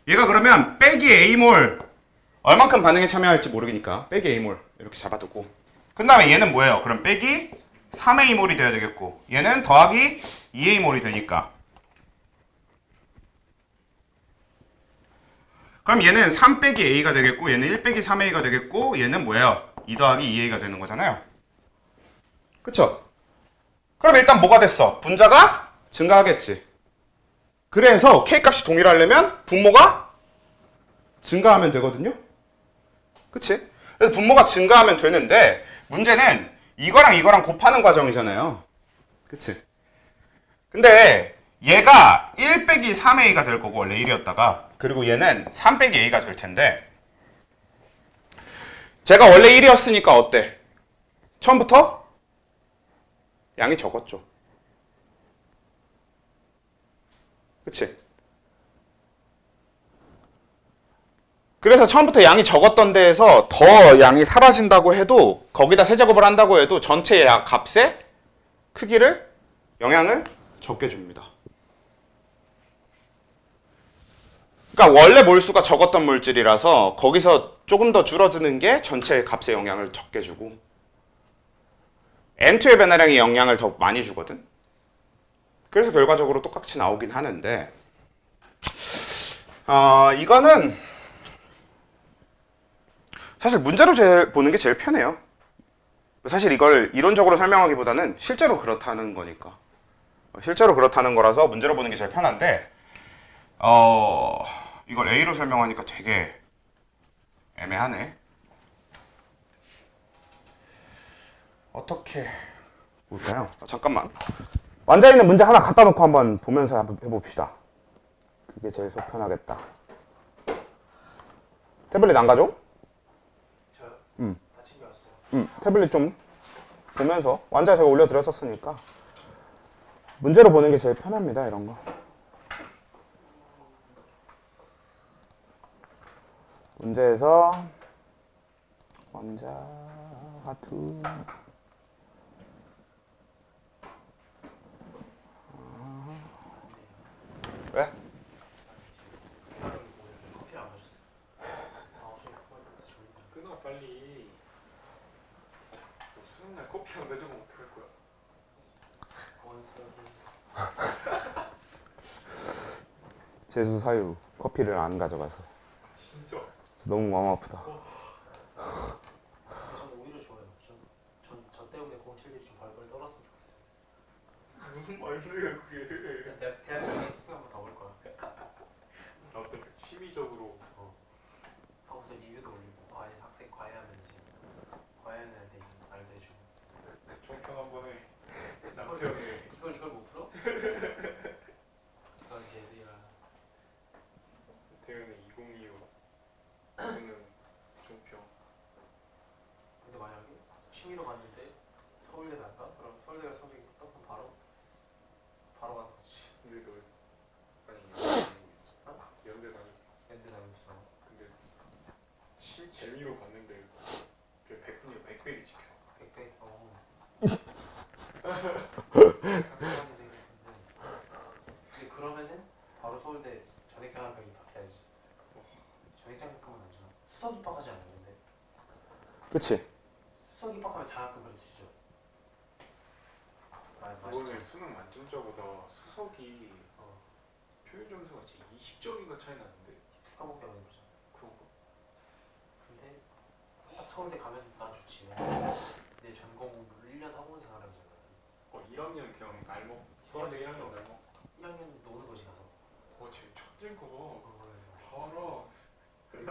Speaker 1: 얘가 그러면 빼기 A몰 얼만큼 반응에 참여할지 모르니까 빼기 A몰 이렇게 잡아두고 그 다음에 얘는 뭐예요? 그럼 빼기 3A몰이 돼야 되겠고 얘는 더하기 2A몰이 되니까 그럼 얘는 3 빼기 A가 되겠고 얘는 1 빼기 3A가 되겠고 얘는 뭐예요? 2 더하기 2A가 되는 거잖아요. 그쵸? 그럼 일단 뭐가 됐어? 분자가 증가하겠지. 그래서 K값이 동일하려면 분모가 증가하면 되거든요. 그치? 그래서 분모가 증가하면 되는데 문제는 이거랑 이거랑 곱하는 과정이잖아요. 그치? 근데 얘가 1 빼기 3A가 될 거고 원래 1이었다가 그리고 얘는 3 빼기 A가 될 텐데 제가 원래 1이었으니까 어때? 처음부터 양이 적었죠. 그치? 그래서 처음부터 양이 적었던 데에서 더 양이 사라진다고 해도 거기다 세제곱을 한다고 해도 전체 값의 크기를 영향을 적게 줍니다. 그러니까 원래 몰수가 적었던 물질이라서 거기서 조금 더 줄어드는 게 전체 값의 영향을 적게 주고 N2의 변화량이 영향을 더 많이 주거든. 그래서 결과적으로 똑같이 나오긴 하는데 이거는 사실 문제로 보는 게 제일 편해요. 사실 이걸 이론적으로 설명하기보다는 실제로 그렇다는 거니까 실제로 그렇다는 거라서 문제로 보는 게 제일 편한데 이걸 A로 설명하니까 되게 애매하네. 어떻게 볼까요? 잠깐만. 완자 있는 문제 하나 갖다 놓고 한번 보면서 한번 해봅시다. 그게 제일 속 편하겠다. 태블릿 안 가져?
Speaker 2: 저요? 다 챙겨왔어요.
Speaker 1: 태블릿 좀 보면서 완자 제가 올려드렸었으니까 문제로 보는 게 제일 편합니다. 이런 거. 문제에서 완자 하투 왜?
Speaker 2: 커피 안 마셨어요.
Speaker 3: 끊어 빨리. 너 수능 날 커피 안 가져가면 어떡할 거야?
Speaker 1: 재수 사유 커피를 안 가져가서
Speaker 3: 진짜?
Speaker 1: 너무 마음 아프다.
Speaker 2: 저는 오히려 좋아요. 저 때문에 07들이 좀 벌벌 떨었으면 좋겠어요.
Speaker 3: 무슨 말이야 그게?
Speaker 2: 대학교에 수능 한번 더 볼 거야.
Speaker 3: 나 살짝 취미적으로
Speaker 2: 하고서 리뷰도 올리고 학생 과외하면 이제 과외하는 애들 이제 알려주고.
Speaker 3: 총평 한번 해. 남태형이.
Speaker 2: 이걸 못 풀어? 이건 재수이라.
Speaker 3: 남태형이 2025 수능 총평.
Speaker 2: 근데 만약에 취미로 갔는데 서울대 갈까? 그럼 서울대 갈 성적이 딱 그럼 바로 가는 거지.
Speaker 3: 근데 너 아니 연대 다니고 있어. 연대 다니고 있어.
Speaker 2: 연대 다니고 있어.
Speaker 3: 근데 재미로 갔는데 그 100분이 지켜.
Speaker 2: 100배? 사소하게 생겼는데. 근데 그러면은 바로 서울대 전액장학금 입학해야지. 전액장학금은 안 주나? 수석 입학하지 않았는데.
Speaker 1: 그치?
Speaker 2: 수석 입학하면 장학금을 주죠.
Speaker 3: 이번에 수능 만점자보다 수석이 표현 점수가 진짜 20점인가 차이 나는데.
Speaker 2: 두 과목에 많이 보자.
Speaker 3: 그런가?
Speaker 2: 근데 딱 서울대 가면 난 좋지. 내 전공을 1년 학원 생활하잖아.
Speaker 3: 1학년 그냥 날먹. 서울대 1학년 날먹.
Speaker 2: 1학년 노는 거지 가서.
Speaker 3: 쟤 천재인가 봐.
Speaker 2: 그걸
Speaker 3: 다 알아.
Speaker 2: 그리고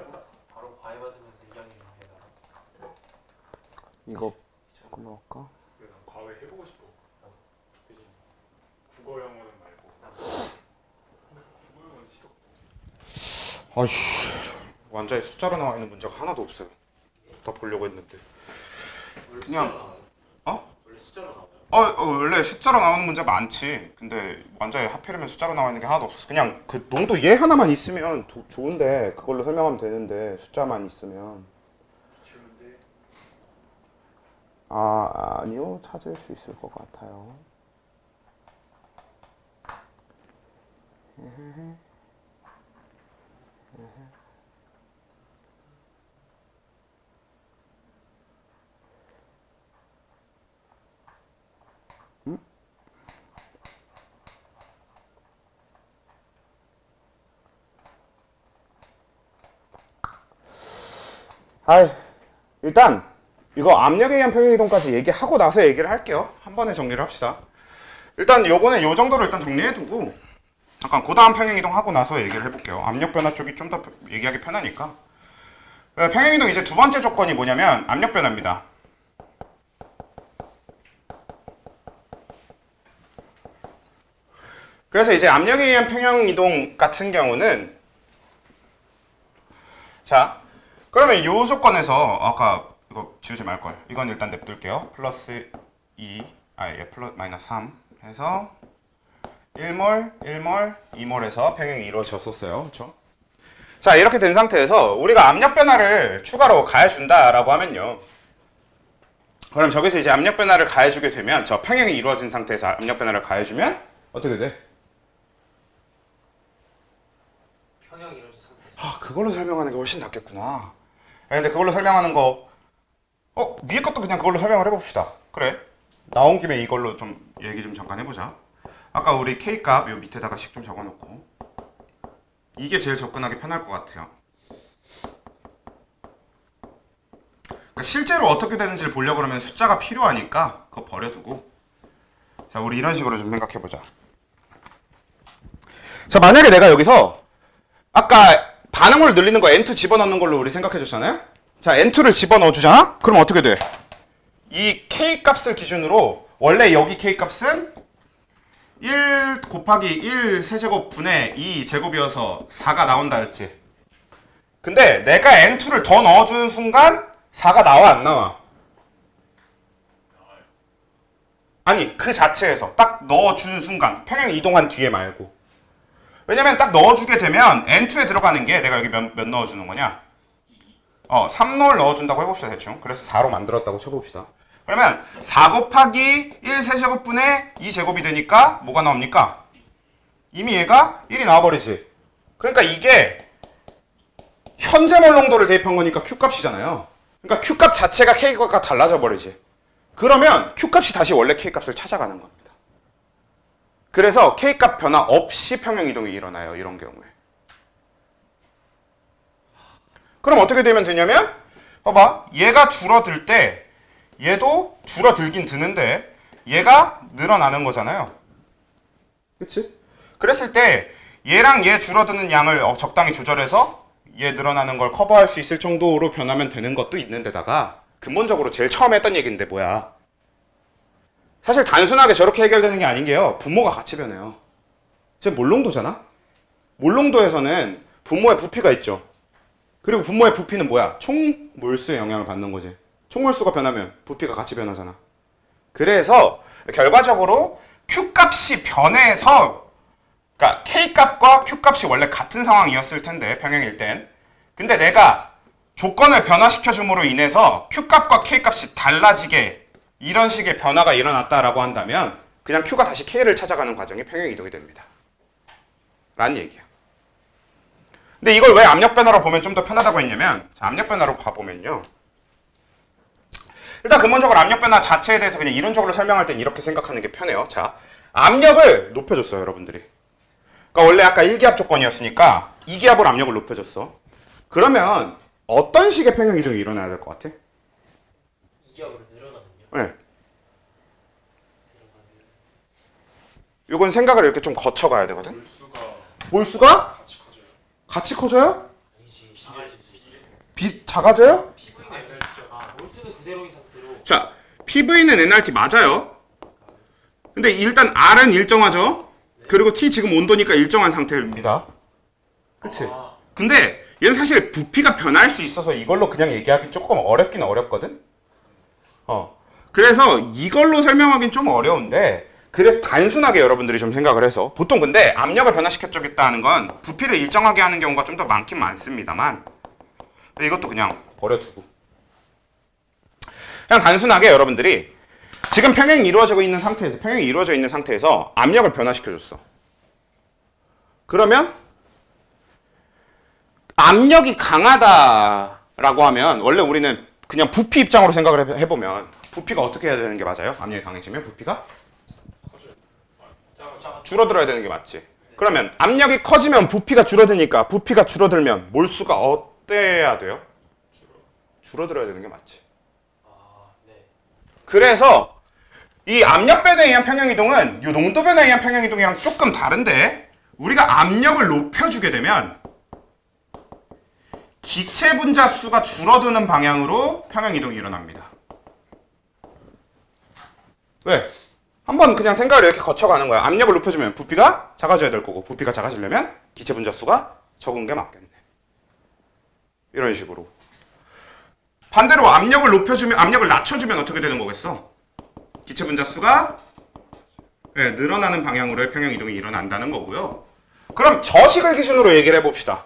Speaker 2: 바로 과외 받으면서 2학년 해다가.
Speaker 1: 이거 넣을까?
Speaker 3: 그래서 난 과외 해보고 싶어. 대신 국어 영어는 말고. 국어 영어는 싫어.
Speaker 1: 아이씨 완자에 숫자로 나와 있는 문제가 하나도 없어요. 다 보려고 했는데 그냥
Speaker 2: 원래 숫자로 나와요?
Speaker 1: 원래 숫자로 나오는 문제 많지. 근데 완자에 하필이면 숫자로 나와 있는 게 하나도 없어. 그냥 그 농도 얘 하나만 있으면 좋은데 그걸로 설명하면 되는데 숫자만 있으면
Speaker 3: 쉬운데.
Speaker 1: 아니요 찾을 수 있을 것 같아요. 일단 이거 압력에 의한 평행이동까지 얘기하고 나서 얘기를 할게요. 한 번에 정리를 합시다. 일단 요거는 요 정도로 일단 정리해두고 잠깐 그 다음 평행이동 하고 나서 얘기를 해볼게요. 압력 변화 쪽이 좀 더 얘기하기 편하니까. 평행이동 이제 두 번째 조건이 뭐냐면 압력 변화입니다. 그래서 이제 압력에 의한 평행이동 같은 경우는 자 그러면 이 조건에서 아까 이거 지우지 말걸. 이건 일단 냅둘게요. 플러스 2, 플러스 마이너스 3 해서 1몰, 1몰, 2몰에서 평행이 이루어졌었어요. 그렇죠? 자, 이렇게 된 상태에서 우리가 압력 변화를 추가로 가해준다라고 하면요. 그럼 저기서 이제 압력 변화를 가해주게 되면 저 평행이 이루어진 상태에서 압력 변화를 가해주면 어떻게 돼?
Speaker 2: 평형 이런 상태.
Speaker 1: 그걸로 설명하는 게 훨씬 낫겠구나. 근데 그걸로 설명하는 거 위에 것도 그냥 그걸로 설명을 해봅시다. 그래. 나온 김에 이걸로 좀 얘기 좀 잠깐 해보자. 아까 우리 K값 요 밑에다가 식 좀 적어놓고 이게 제일 접근하기 편할 것 같아요. 그러니까 실제로 어떻게 되는지를 보려고 그러면 숫자가 필요하니까 그거 버려두고 자 우리 이런 식으로 좀 생각해보자. 자 만약에 내가 여기서 아까 반응을 늘리는 거 N2 집어넣는 걸로 우리 생각해줬잖아요. 자 N2를 집어넣어주잖아? 그럼 어떻게 돼? 이 K값을 기준으로 원래 여기 K값은 1 곱하기 1 세제곱분의 2 제곱이어서 4가 나온다 했지. 근데 내가 N2를 더 넣어주는 순간 4가 나와 안 나와? 아니 그 자체에서 딱 넣어주는 순간 평행 이동한 뒤에 말고. 왜냐면 딱 넣어주게 되면 N2에 들어가는 게 내가 여기 몇 넣어주는 거냐? 3롤 넣어준다고 해봅시다 대충. 그래서 4로 만들었다고 쳐봅시다. 그러면 4 곱하기 1 세제곱분의 2제곱이 되니까 뭐가 나옵니까? 이미 얘가 1이 나와버리지. 그러니까 이게 현재 몰농도를 대입한 거니까 Q값이잖아요. 그러니까 Q값 자체가 K값과 달라져 버리지. 그러면 Q값이 다시 원래 K값을 찾아가는 겁니다. 그래서 K값 변화 없이 평행이동이 일어나요. 이런 경우에. 그럼 어떻게 되면 되냐면 봐봐. 얘가 줄어들 때 얘도 줄어들긴 드는데 얘가 늘어나는 거잖아요. 그치? 그랬을 때 얘랑 얘 줄어드는 양을 적당히 조절해서 얘 늘어나는 걸 커버할 수 있을 정도로 변하면 되는 것도 있는데다가 근본적으로 제일 처음에 했던 얘기인데 뭐야? 사실 단순하게 저렇게 해결되는 게 아닌 게요. 분모가 같이 변해요. 지금 몰농도잖아? 몰농도에서는 분모의 부피가 있죠. 그리고 분모의 부피는 뭐야? 총 몰수의 영향을 받는 거지. 총몰수가 변하면 부피가 같이 변하잖아. 그래서 결과적으로 Q값이 변해서 그러니까 K값과 Q값이 원래 같은 상황이었을 텐데 평행일 땐 근데 내가 조건을 변화시켜 줌으로 인해서 Q값과 K값이 달라지게 이런 식의 변화가 일어났다라고 한다면 그냥 Q가 다시 K를 찾아가는 과정이 평행이동이 됩니다. 라는 얘기야. 근데 이걸 왜 압력 변화로 보면 좀 더 편하다고 했냐면 자, 압력 변화로 가보면요. 일단 근본적으로 압력 변화 자체에 대해서 그냥 이론적으로 설명할 땐 이렇게 생각하는 게 편해요. 자, 압력을 높여줬어요, 여러분들이. 그러니까 원래 아까 1기압 조건이었으니까 2기압으로 압력을 높여줬어. 그러면 어떤 식의 평행이동이 일어나야 될 것 같아?
Speaker 2: 2기압으로 늘어나면요?
Speaker 1: 네. 이건 생각을 이렇게 좀 거쳐가야 되거든.
Speaker 3: 몰수가
Speaker 1: 몰수가
Speaker 3: 같이 커져요.
Speaker 1: 같이 커져요?
Speaker 2: 아니지, 작아지지.
Speaker 1: 작아져요?
Speaker 2: PV는 몰수는 그대로인 상태로.
Speaker 1: 자, PV는 nRT 맞아요. 근데 일단 R은 일정하죠. 그리고 T 지금 온도니까 일정한 상태입니다. 그치? 근데 얘는 사실 부피가 변할 수 있어서 이걸로 그냥 얘기하기 조금 어렵긴 어렵거든. 그래서 이걸로 설명하기는 좀 어려운데 그래서 단순하게 여러분들이 좀 생각을 해서 보통 근데 압력을 변화시켜주겠다는 건 부피를 일정하게 하는 경우가 좀 더 많긴 많습니다만 이것도 그냥 버려두고 그냥 단순하게 여러분들이 지금 평행이 이루어져 있는 상태에서 압력을 변화시켜줬어. 그러면 압력이 강하다라고 하면 원래 우리는 그냥 부피 입장으로 생각을 해보면 부피가 어떻게 해야 되는 게 맞아요? 압력이 강해지면 부피가 줄어들어야 되는 게 맞지. 그러면 압력이 커지면 부피가 줄어드니까 부피가 줄어들면 몰수가 어때야 돼요? 줄어들어야 되는 게 맞지.
Speaker 2: 아, 네.
Speaker 1: 그래서 이 압력 변화에 의한 평형 이동은 이 농도 변화에 의한 평형 이동이랑 조금 다른데 우리가 압력을 높여주게 되면 기체 분자 수가 줄어드는 방향으로 평형 이동이 일어납니다. 왜? 한번 그냥 생각을 이렇게 거쳐가는 거야. 압력을 높여주면 부피가 작아져야 될 거고 부피가 작아지려면 기체 분자 수가 적은 게 맞겠네. 이런 식으로. 반대로 압력을 낮춰주면 어떻게 되는 거겠어? 기체 분자 수가 늘어나는 방향으로의 평형 이동이 일어난다는 거고요. 그럼 저식을 기준으로 얘기를 해봅시다.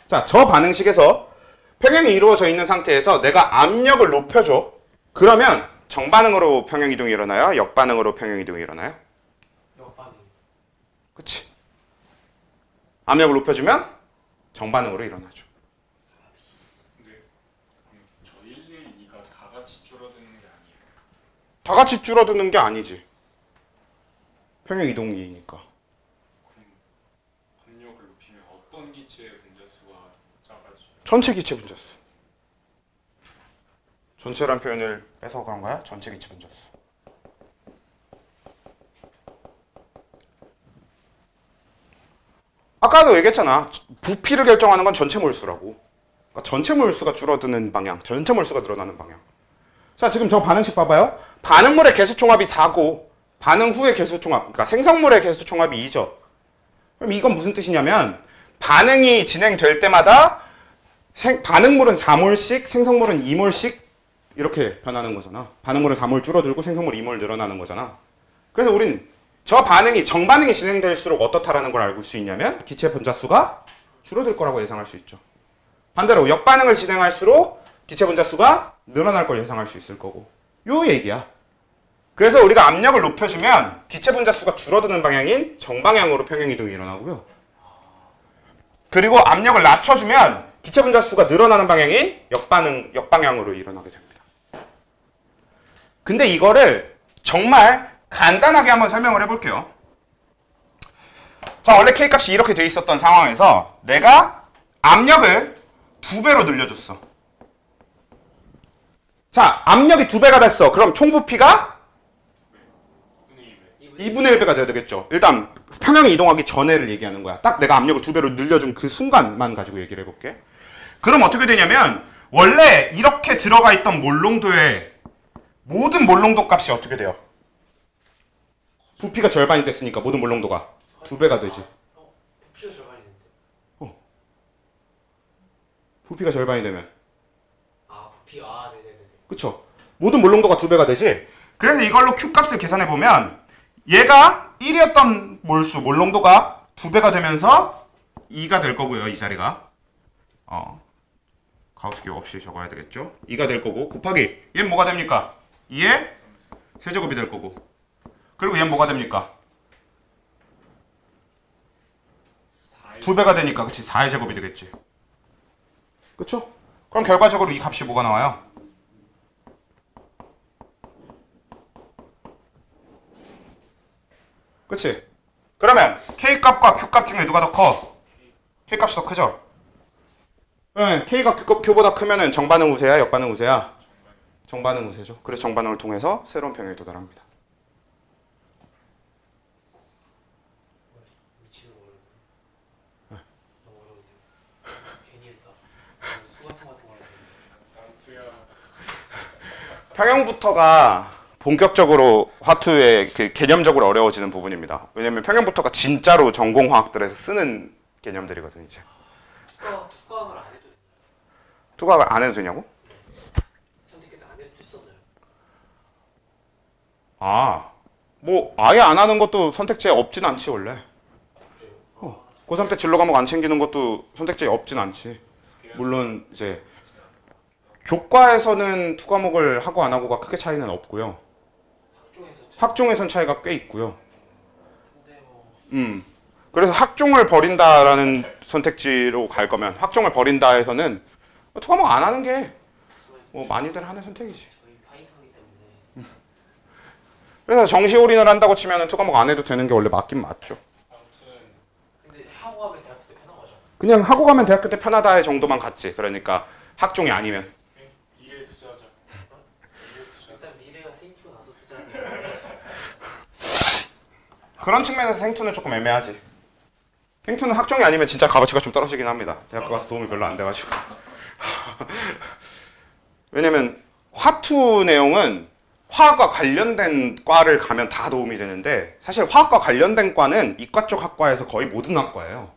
Speaker 1: 자, 저 반응식에서 평형이 이루어져 있는 상태에서 내가 압력을 높여줘. 그러면 정반응으로 평형 이동이 일어나요? 역반응으로 평형 이동이 일어나요?
Speaker 2: 역반응.
Speaker 1: 그치? 압력을 높여주면 정반응으로 일어나죠.
Speaker 3: 근데 저 1, 1, 2가 다 같이 줄어드는 게 아니에요.
Speaker 1: 다 같이 줄어드는 게 아니지. 평형 이동이니까.
Speaker 3: 그럼 압력을 높이면 어떤 기체의 분자 수가 작아지죠?
Speaker 1: 전체 기체 분자 수. 전체란 표현을 빼서 그런 거야? 전체 기체 분자 수. 아까도 얘기했잖아. 부피를 결정하는 건 전체 몰수라고. 그러니까 전체 몰수가 줄어드는 방향, 전체 몰수가 늘어나는 방향. 자, 지금 저 반응식 봐봐요. 반응물의 개수 총합이 4고 반응 후의 개수 총합, 그러니까 생성물의 개수 총합이 2죠. 그럼 이건 무슨 뜻이냐면 반응이 진행될 때마다 반응물은 4몰씩, 생성물은 2몰씩 이렇게 변하는 거잖아. 반응물은 4몰 줄어들고 생성물 2몰 늘어나는 거잖아. 그래서 우린 저 반응이 정반응이 진행될수록 어떻다라는 걸 알 수 있냐면 기체 분자 수가 줄어들 거라고 예상할 수 있죠. 반대로 역반응을 진행할수록 기체 분자 수가 늘어날 걸 예상할 수 있을 거고. 요 얘기야. 그래서 우리가 압력을 높여주면 기체 분자 수가 줄어드는 방향인 정방향으로 평형 이동이 일어나고요. 그리고 압력을 낮춰주면 기체 분자 수가 늘어나는 방향인 역방향으로 일어나게 됩니다. 근데 이거를 정말 간단하게 한번 설명을 해볼게요. 자, 원래 K값이 이렇게 돼 있었던 상황에서 내가 압력을 2배로 늘려줬어. 자, 압력이 2배가 됐어. 그럼 총 부피가 2분의 1배가 돼야 되겠죠. 일단 평형이 이동하기 전에를 얘기하는 거야. 딱 내가 압력을 2배로 늘려준 그 순간만 가지고 얘기를 해볼게. 그럼 어떻게 되냐면 원래 이렇게 들어가 있던 몰농도의 모든 몰농도 값이 어떻게 돼요? 부피가 절반이 됐으니까 모든 몰농도가 2배가 되지.
Speaker 2: 부피가 절반이 되는데.
Speaker 1: 부피가 절반이 되면.
Speaker 2: 아, 부피. 아, 네네네.
Speaker 1: 그쵸? 모든 몰농도가 2배가 되지. 그래서 이걸로 Q값을 계산해보면 얘가 1이었던 몰수, 몰농도가 2배가 되면서 2가 될 거고요. 이 자리가. 가우스 기호 없이 적어야 되겠죠? 2가 될 거고 곱하기 얘는 뭐가 됩니까? 2의 세제곱이 될 거고 그리고 얘는 뭐가 됩니까? 2배가 되니까 그치 4의 제곱이 되겠지. 그쵸? 그럼 결과적으로 이 값이 뭐가 나와요? 그치? 그러면 K값과 Q값 중에 누가 더 커? K값이 더 크죠? 네, K가 Q보다 크면은 정반응 우세야, 역반응 우세야? 정반응 우세죠. 그래서 정반응을 통해서 새로운 평형에 도달합니다.
Speaker 2: 미치는 모르겠네. 너무 어려운데. 괜히 했다. 수 같은 거 해서.
Speaker 3: 쌍투야.
Speaker 1: 평형부터가 본격적으로 화투의 그 개념적으로 어려워지는 부분입니다. 왜냐면 평형부터가 진짜로 전공화학들에서 쓰는 개념들이거든 이제.
Speaker 2: 투과학을 안 해도 되나요?
Speaker 1: 투과를 안 해도 되냐고?
Speaker 2: 선택해서 안 해도 됐었나요?
Speaker 1: 뭐 아예 안 하는 것도 선택지에 없진 않지 원래.
Speaker 2: 그래요?
Speaker 1: 고3 때 진로 과목 안 챙기는 것도 선택지에 없진 않지. 물론 이제 교과에서는 투 과목을 하고 안 하고가 크게 차이는 없고요.
Speaker 2: 학종에서
Speaker 1: 학종에선 차이가 꽤 있고요.
Speaker 2: 근데 뭐
Speaker 1: 그래서 학종을 버린다라는 선택지로 갈 거면 학종을 버린다에서는 토과목 안 하는 게 뭐 많이들 하는 선택이지.
Speaker 2: 저희 파이터기 때문에
Speaker 1: 그래서 정시 올인을 한다고 치면 토과목 안 해도 되는 게 원래 맞긴 맞죠.
Speaker 3: 아무튼
Speaker 2: 근데 하고 가면 대학교 때 편한 거죠.
Speaker 1: 그냥 하고 가면 대학교 때 편하다의 정도만 갔지. 그러니까 학종이 아니면.
Speaker 3: 이에 투자하자. 이에 투자하자.
Speaker 2: 일단 미래가 생기고 나서 투자하는 게
Speaker 1: 그런 측면에서 생투는 조금 애매하지. 생투는 학종이 아니면 진짜 값어치가 좀 떨어지긴 합니다. 대학교 가서 도움이 별로 안 돼가지고. 왜냐면 화투 내용은 화학과 관련된 과를 가면 다 도움이 되는데 사실 화학과 관련된 과는 이과 쪽 학과에서 거의 모든 학과예요.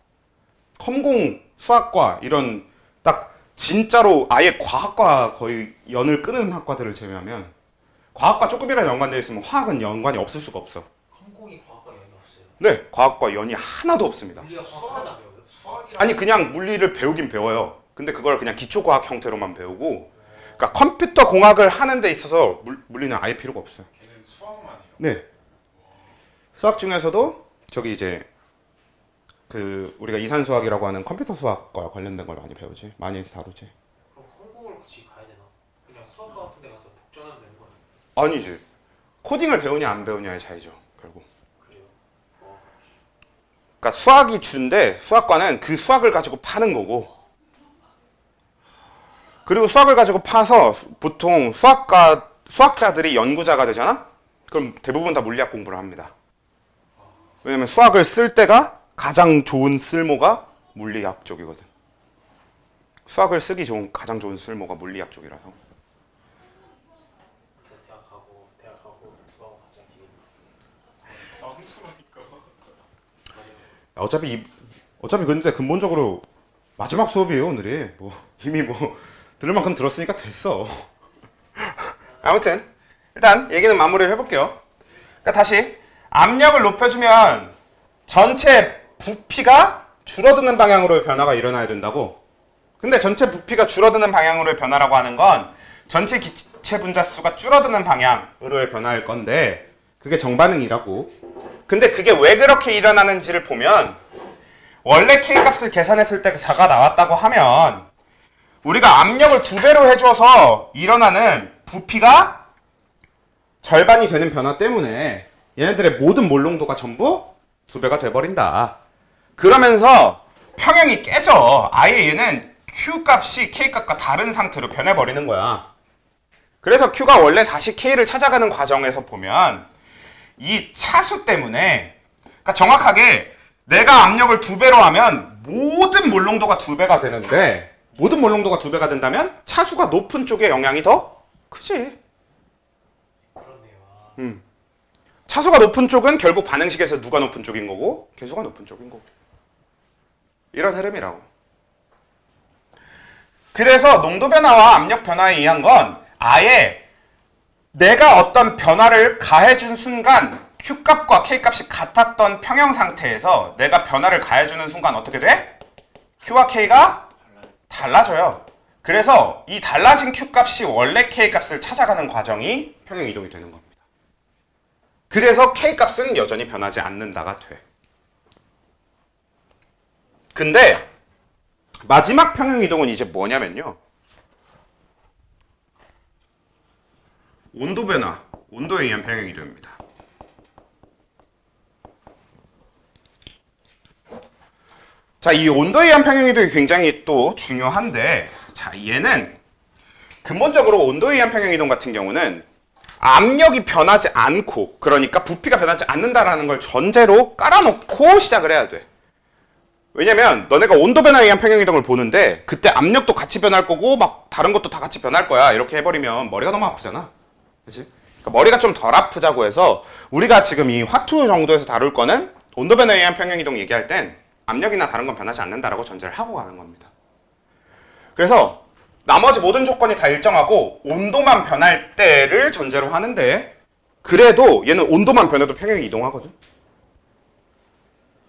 Speaker 1: 컴공, 수학과 이런 딱 진짜로 아예 과학과 거의 연을 끄는 학과들을 제외하면 과학과 조금이라도 연관되어 있으면 화학은 연관이 없을 수가 없어.
Speaker 2: 컴공이 과학과 연이 없어요.
Speaker 1: 네, 과학과 연이 하나도 없습니다.
Speaker 2: 물리가 과학 하나도 안 배워요.
Speaker 3: 수학이랑
Speaker 1: 아니 그냥 물리를 배우긴 배워요. 근데 그걸 그냥 기초과학 형태로만 배우고 그러니까 컴퓨터 공학을 하는 데 있어서 물리는 아예 필요가 없어요.
Speaker 3: 걔는 수학만이요.
Speaker 1: 네. 수학 중에서도 저기 이제 그 우리가 이산수학이라고 하는 컴퓨터 수학과 관련된 걸 많이 배우지. 많이 다루지.
Speaker 2: 그럼 컴공을 굳이 가야 되나? 그냥 수학과 같은 데 가서 복전하면 되는 거예요.
Speaker 1: 아니지. 코딩을 배우냐 안 배우냐의 차이죠. 결국.
Speaker 2: 그래요.
Speaker 1: 그러니까 수학이 주인데 수학과는 그 수학을 가지고 파는 거고 그리고 수학을 가지고 파서 보통 수학자들이 연구자가 되잖아? 그럼 대부분 다 물리학 공부를 합니다. 왜냐면 수학을 쓸 때가 가장 좋은 쓸모가 물리학 쪽이거든. 수학을 쓰기 좋은 가장 좋은 쓸모가 물리학 쪽이라서.
Speaker 2: 그냥 대학하고 수학하고 같이 하기.
Speaker 3: 쌍수라니까.
Speaker 2: 맞아요.
Speaker 1: 어차피 근데 근본적으로 마지막 수업이에요 오늘이. 뭐 이미 뭐 들을 만큼 들었으니까 됐어. 아무튼 일단 얘기는 마무리를 해볼게요. 그러니까 다시 압력을 높여주면 전체 부피가 줄어드는 방향으로의 변화가 일어나야 된다고. 근데 전체 부피가 줄어드는 방향으로의 변화라고 하는 건 전체 기체 분자수가 줄어드는 방향으로의 변화일 건데 그게 정반응이라고. 근데 그게 왜 그렇게 일어나는지를 보면 원래 K값을 계산했을 때 그 4가 나왔다고 하면 우리가 압력을 2배로 해줘서 일어나는 부피가 절반이 되는 변화 때문에 얘네들의 모든 몰롱도가 전부 2배가 돼버린다. 그러면서 평형이 깨져. 아예 얘는 Q값이 K값과 다른 상태로 변해버리는 거야. 그래서 Q가 원래 다시 K를 찾아가는 과정에서 보면 이 차수 때문에 그러니까 정확하게 내가 압력을 2배로 하면 모든 몰롱도가 2배가 되는데 모든 몰롱도가 2배가 된다면 차수가 높은 쪽에 영향이 더 크지.
Speaker 2: 그렇네요.
Speaker 1: 차수가 높은 쪽은 결국 반응식에서 누가 높은 쪽인 거고 개수가 높은 쪽인 거고. 이런 흐름이라고. 그래서 농도 변화와 압력 변화에 의한 건 아예 내가 어떤 변화를 가해준 순간 Q값과 K값이 같았던 평형 상태에서 내가 변화를 가해주는 순간 어떻게 돼? Q와 K가 달라져요. 그래서 이 달라진 Q값이 원래 K값을 찾아가는 과정이 평형 이동이 되는 겁니다. 그래서 K값은 여전히 변하지 않는다가 돼. 근데 마지막 평형 이동은 이제 뭐냐면요. 온도 변화, 온도에 의한 평형 이동입니다. 자, 이 온도에 의한 평형 이동이 굉장히 또 중요한데, 자, 얘는 근본적으로 온도에 의한 평형 이동 같은 경우는 압력이 변하지 않고, 그러니까 부피가 변하지 않는다라는 걸 전제로 깔아놓고 시작을 해야 돼. 왜냐면 너네가 온도 변화에 의한 평형 이동을 보는데 그때 압력도 같이 변할 거고 막 다른 것도 다 같이 변할 거야. 이렇게 해버리면 머리가 너무 아프잖아. 그치? 그러니까 머리가 좀 덜 아프자고 해서 우리가 지금 이 화투 정도에서 다룰 거는 온도 변화에 의한 평형 이동 얘기할 땐 압력이나 다른 건 변하지 않는다라고 전제를 하고 가는 겁니다. 그래서 나머지 모든 조건이 다 일정하고 온도만 변할 때를 전제로 하는데 그래도 얘는 온도만 변해도 평형이 이동하거든.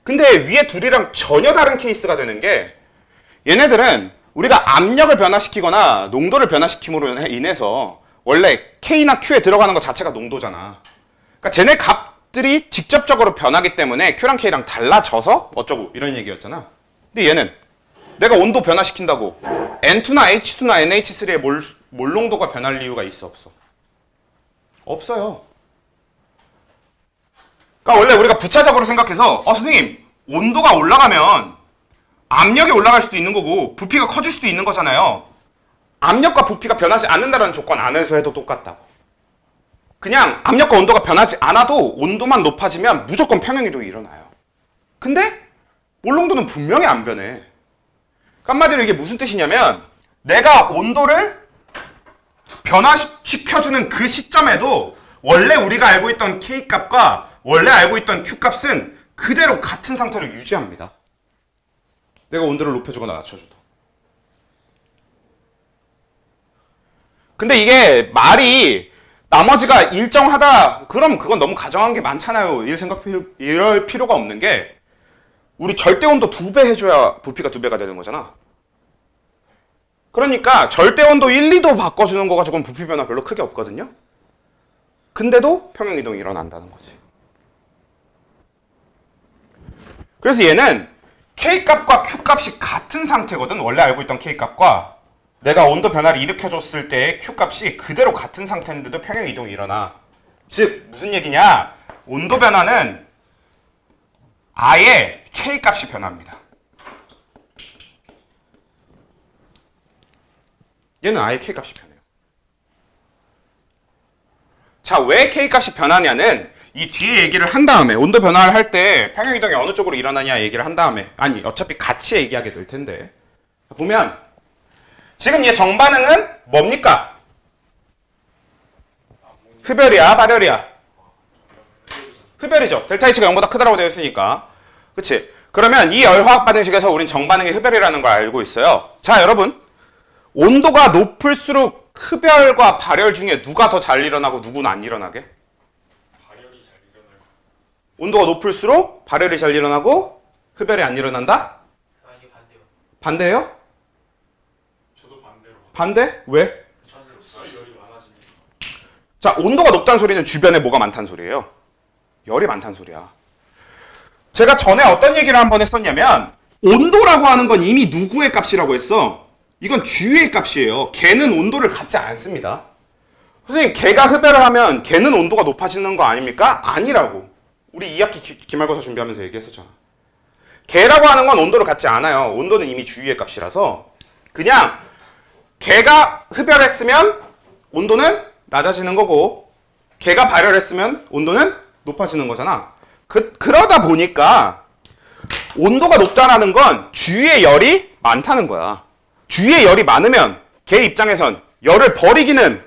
Speaker 1: 근데 위에 둘이랑 전혀 다른 케이스가 되는 게 얘네들은 우리가 압력을 변화시키거나 농도를 변화시킴으로 인해서 원래 K나 Q에 들어가는 것 자체가 농도잖아. 그러니까 쟤네 값 것들이 직접적으로 변하기 때문에 Q랑 K랑 달라져서 어쩌고 이런 얘기였잖아. 근데 얘는 내가 온도 변화시킨다고 N2나 H2나 NH3의 몰농도가 변할 이유가 있어 없어? 없어요. 그러니까 원래 우리가 부차적으로 생각해서 선생님 온도가 올라가면 압력이 올라갈 수도 있는 거고 부피가 커질 수도 있는 거잖아요. 압력과 부피가 변하지 않는다는 조건 안에서 해도 똑같다고. 그냥 압력과 온도가 변하지 않아도 온도만 높아지면 무조건 평형이동이 일어나요. 근데 몰농도는 분명히 안 변해. 그러니까 한마디로 이게 무슨 뜻이냐면 내가 온도를 변화시켜주는 그 시점에도 원래 우리가 알고 있던 K값과 원래 알고 있던 Q값은 그대로 같은 상태로 유지합니다. 내가 온도를 높여주거나 낮춰줘도. 근데 이게 말이 나머지가 일정하다 그럼 그건 너무 가정한 게 많잖아요. 이럴 필요가 없는 게 우리 절대 온도 2배 해줘야 부피가 2배가 되는 거잖아. 그러니까 절대 온도 1, 2도 바꿔주는 거 가지고는 부피 변화 별로 크게 없거든요. 근데도 평형 이동이 일어난다는 거지. 그래서 얘는 K값과 Q값이 같은 상태거든. 원래 알고 있던 K값과 내가 온도 변화를 일으켜줬을 때의 Q값이 그대로 같은 상태인데도 평형 이동이 일어나. 즉 무슨 얘기냐? 온도 변화는 아예 K값이 변합니다. 얘는 아예 K값이 변해요. 자, 왜 K값이 변하냐는 이 뒤에 얘기를 한 다음에 온도 변화를 할 때 평형 이동이 어느 쪽으로 일어나냐 얘기를 한 다음에 아니 어차피 같이 얘기하게 될 텐데 보면 지금 얘 정반응은 뭡니까? 흡열이야 발열이야? 흡열이죠. 델타 H가 0보다 크다라고 되어 있으니까 그치? 그러면 이 열화학 반응식에서 우린 정반응이 흡열이라는 걸 알고 있어요. 자 여러분 온도가 높을수록 흡열과 발열 중에 누가 더 잘 일어나고 누구는 안 일어나게?
Speaker 3: 발열이 잘 일어날 것
Speaker 1: 온도가 높을수록 발열이 잘 일어나고 흡열이 안 일어난다?
Speaker 2: 이게 반대요.
Speaker 1: 반대예요?
Speaker 3: 저도 반대로
Speaker 1: 반대? 왜?
Speaker 2: 저는
Speaker 3: 흡수의 열이 많아집니다.
Speaker 1: 자, 온도가 높다는 소리는 주변에 뭐가 많다는 소리예요? 열이 많다는 소리야. 제가 전에 어떤 얘기를 한번 했었냐면 온도라고 하는 건 이미 누구의 값이라고 했어? 이건 주위의 값이에요. 걔는 온도를 갖지 않습니다. 선생님, 걔가 흡열을 하면 걔는 온도가 높아지는 거 아닙니까? 아니라고. 우리 2학기 기말고사 준비하면서 얘기했었잖아. 걔라고 하는 건 온도를 갖지 않아요. 온도는 이미 주위의 값이라서 그냥 걔가 흡열했으면 온도는 낮아지는 거고 걔가 발열했으면 온도는 높아지는 거잖아. 그러다 보니까 온도가 높다라는 건 주위에 열이 많다는 거야. 주위에 열이 많으면 걔 입장에선 열을 버리기는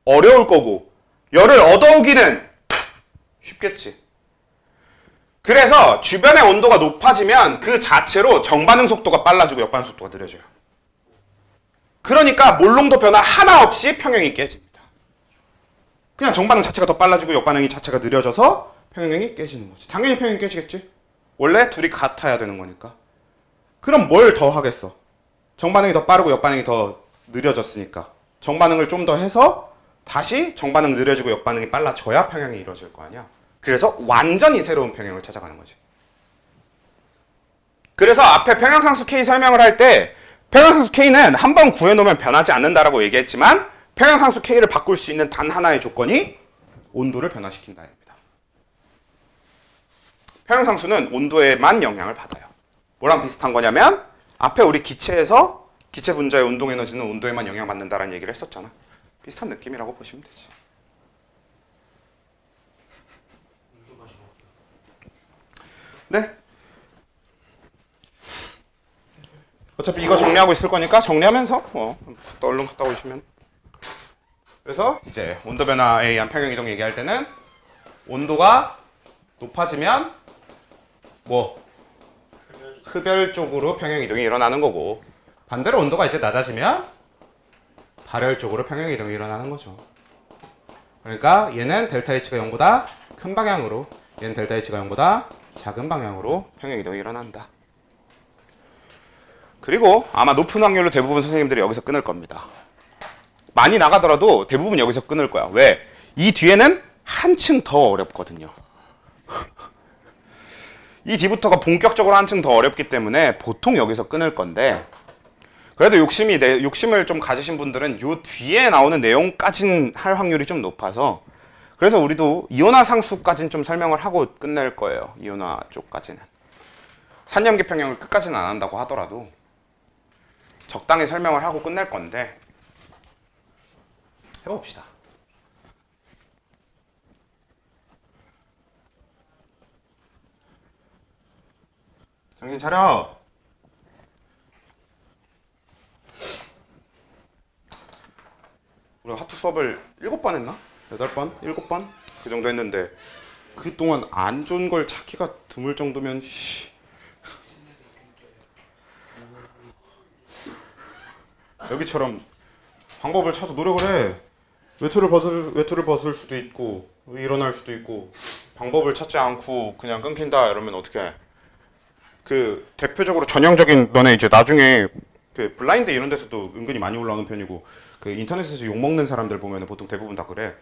Speaker 1: 어려울 거고 열을 얻어오기는 쉽겠지. 그래서 주변의 온도가 높아지면 그 자체로 정반응 속도가 빨라지고 역반응 속도가 느려져요. 그러니까 몰농도 변화 하나 없이 평형이 깨집니다. 그냥 정반응 자체가 더 빨라지고 역반응이 자체가 느려져서 평형이 깨지는 거지. 당연히 평형이 깨지겠지. 원래 둘이 같아야 되는 거니까. 그럼 뭘 더 하겠어? 정반응이 더 빠르고 역반응이 더 느려졌으니까 정반응을 좀 더 해서 다시 정반응 느려지고 역반응이 빨라져야 평형이 이루어질 거 아니야. 그래서 완전히 새로운 평형을 찾아가는 거지. 그래서 앞에 평형상수 K 설명을 할 때 평형상수 K는 한 번 구해놓으면 변하지 않는다라고 얘기했지만 평형상수 K를 바꿀 수 있는 단 하나의 조건이 온도를 변화시킨다입니다. 평형상수는 온도에만 영향을 받아요. 뭐랑 비슷한 거냐면 앞에 우리 기체에서 기체 분자의 운동 에너지는 온도에만 영향받는다라는 얘기를 했었잖아. 비슷한 느낌이라고 보시면 되지. 네. 어차피 이거 정리하고 있을 거니까 정리하면서 또 얼른 갔다 오시면. 그래서 이제 온도 변화에 의한 평형 이동 얘기할 때는 온도가 높아지면 뭐 흡열 쪽으로 평형 이동이 일어나는 거고 반대로 온도가 이제 낮아지면 발열 쪽으로 평형 이동이 일어나는 거죠. 그러니까 얘는 델타 H가 0보다 큰 방향으로 얘는 델타 H가 0보다 작은 방향으로 평형 이동이 일어난다. 그리고 아마 높은 확률로 대부분 선생님들이 여기서 끊을 겁니다. 많이 나가더라도 대부분 여기서 끊을 거야. 왜? 이 뒤에는 한층 더 어렵거든요. 이 D부터가 본격적으로 한층 더 어렵기 때문에 보통 여기서 끊을 건데, 그래도 욕심을 좀 가지신 분들은 요 뒤에 나오는 내용까진 할 확률이 좀 높아서, 그래서 우리도 이온화 상수까지는 좀 설명을 하고 끝낼 거예요. 이온화 쪽까지는. 산염기 평형을 끝까지는 안 한다고 하더라도 적당히 설명을 하고 끝낼 건데, 해봅시다. 정신 차려. 우리가 하투 수업을 7번 했나? 8번? 7번? 그 정도 했는데 그동안 안 좋은 걸 찾기가 드물 정도면 여기처럼 방법을 찾아 노력을 해. 외투를 벗을 수도 있고 일어날 수도 있고, 방법을 찾지 않고 그냥 끊긴다 이러면 어떻게 해? 그 대표적으로 전형적인, 너네 이제 나중에 그 블라인드 이런 데서도 은근히 많이 올라오는 편이고, 그 인터넷에서 욕 먹는 사람들 보면 보통 대부분 다 그래.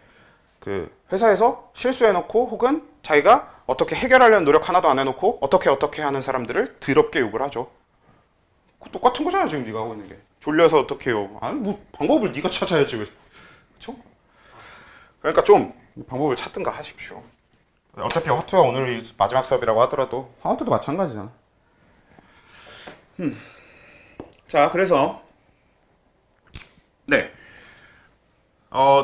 Speaker 1: 그 회사에서 실수해놓고 혹은 자기가 어떻게 해결하려는 노력 하나도 안 해놓고 어떻게 하는 사람들을 더럽게 욕을 하죠. 똑같은 거잖아 지금 네가 하고 있는 게. 졸려서 어떻게 해요? 아니 뭐 방법을 네가 찾아야지 왜? 그렇죠? 그러니까 좀 방법을 찾든가 하십시오. 어차피 화투가 오늘이 마지막 수업이라고 하더라도 화투도 마찬가지잖아. 자, 그래서 네,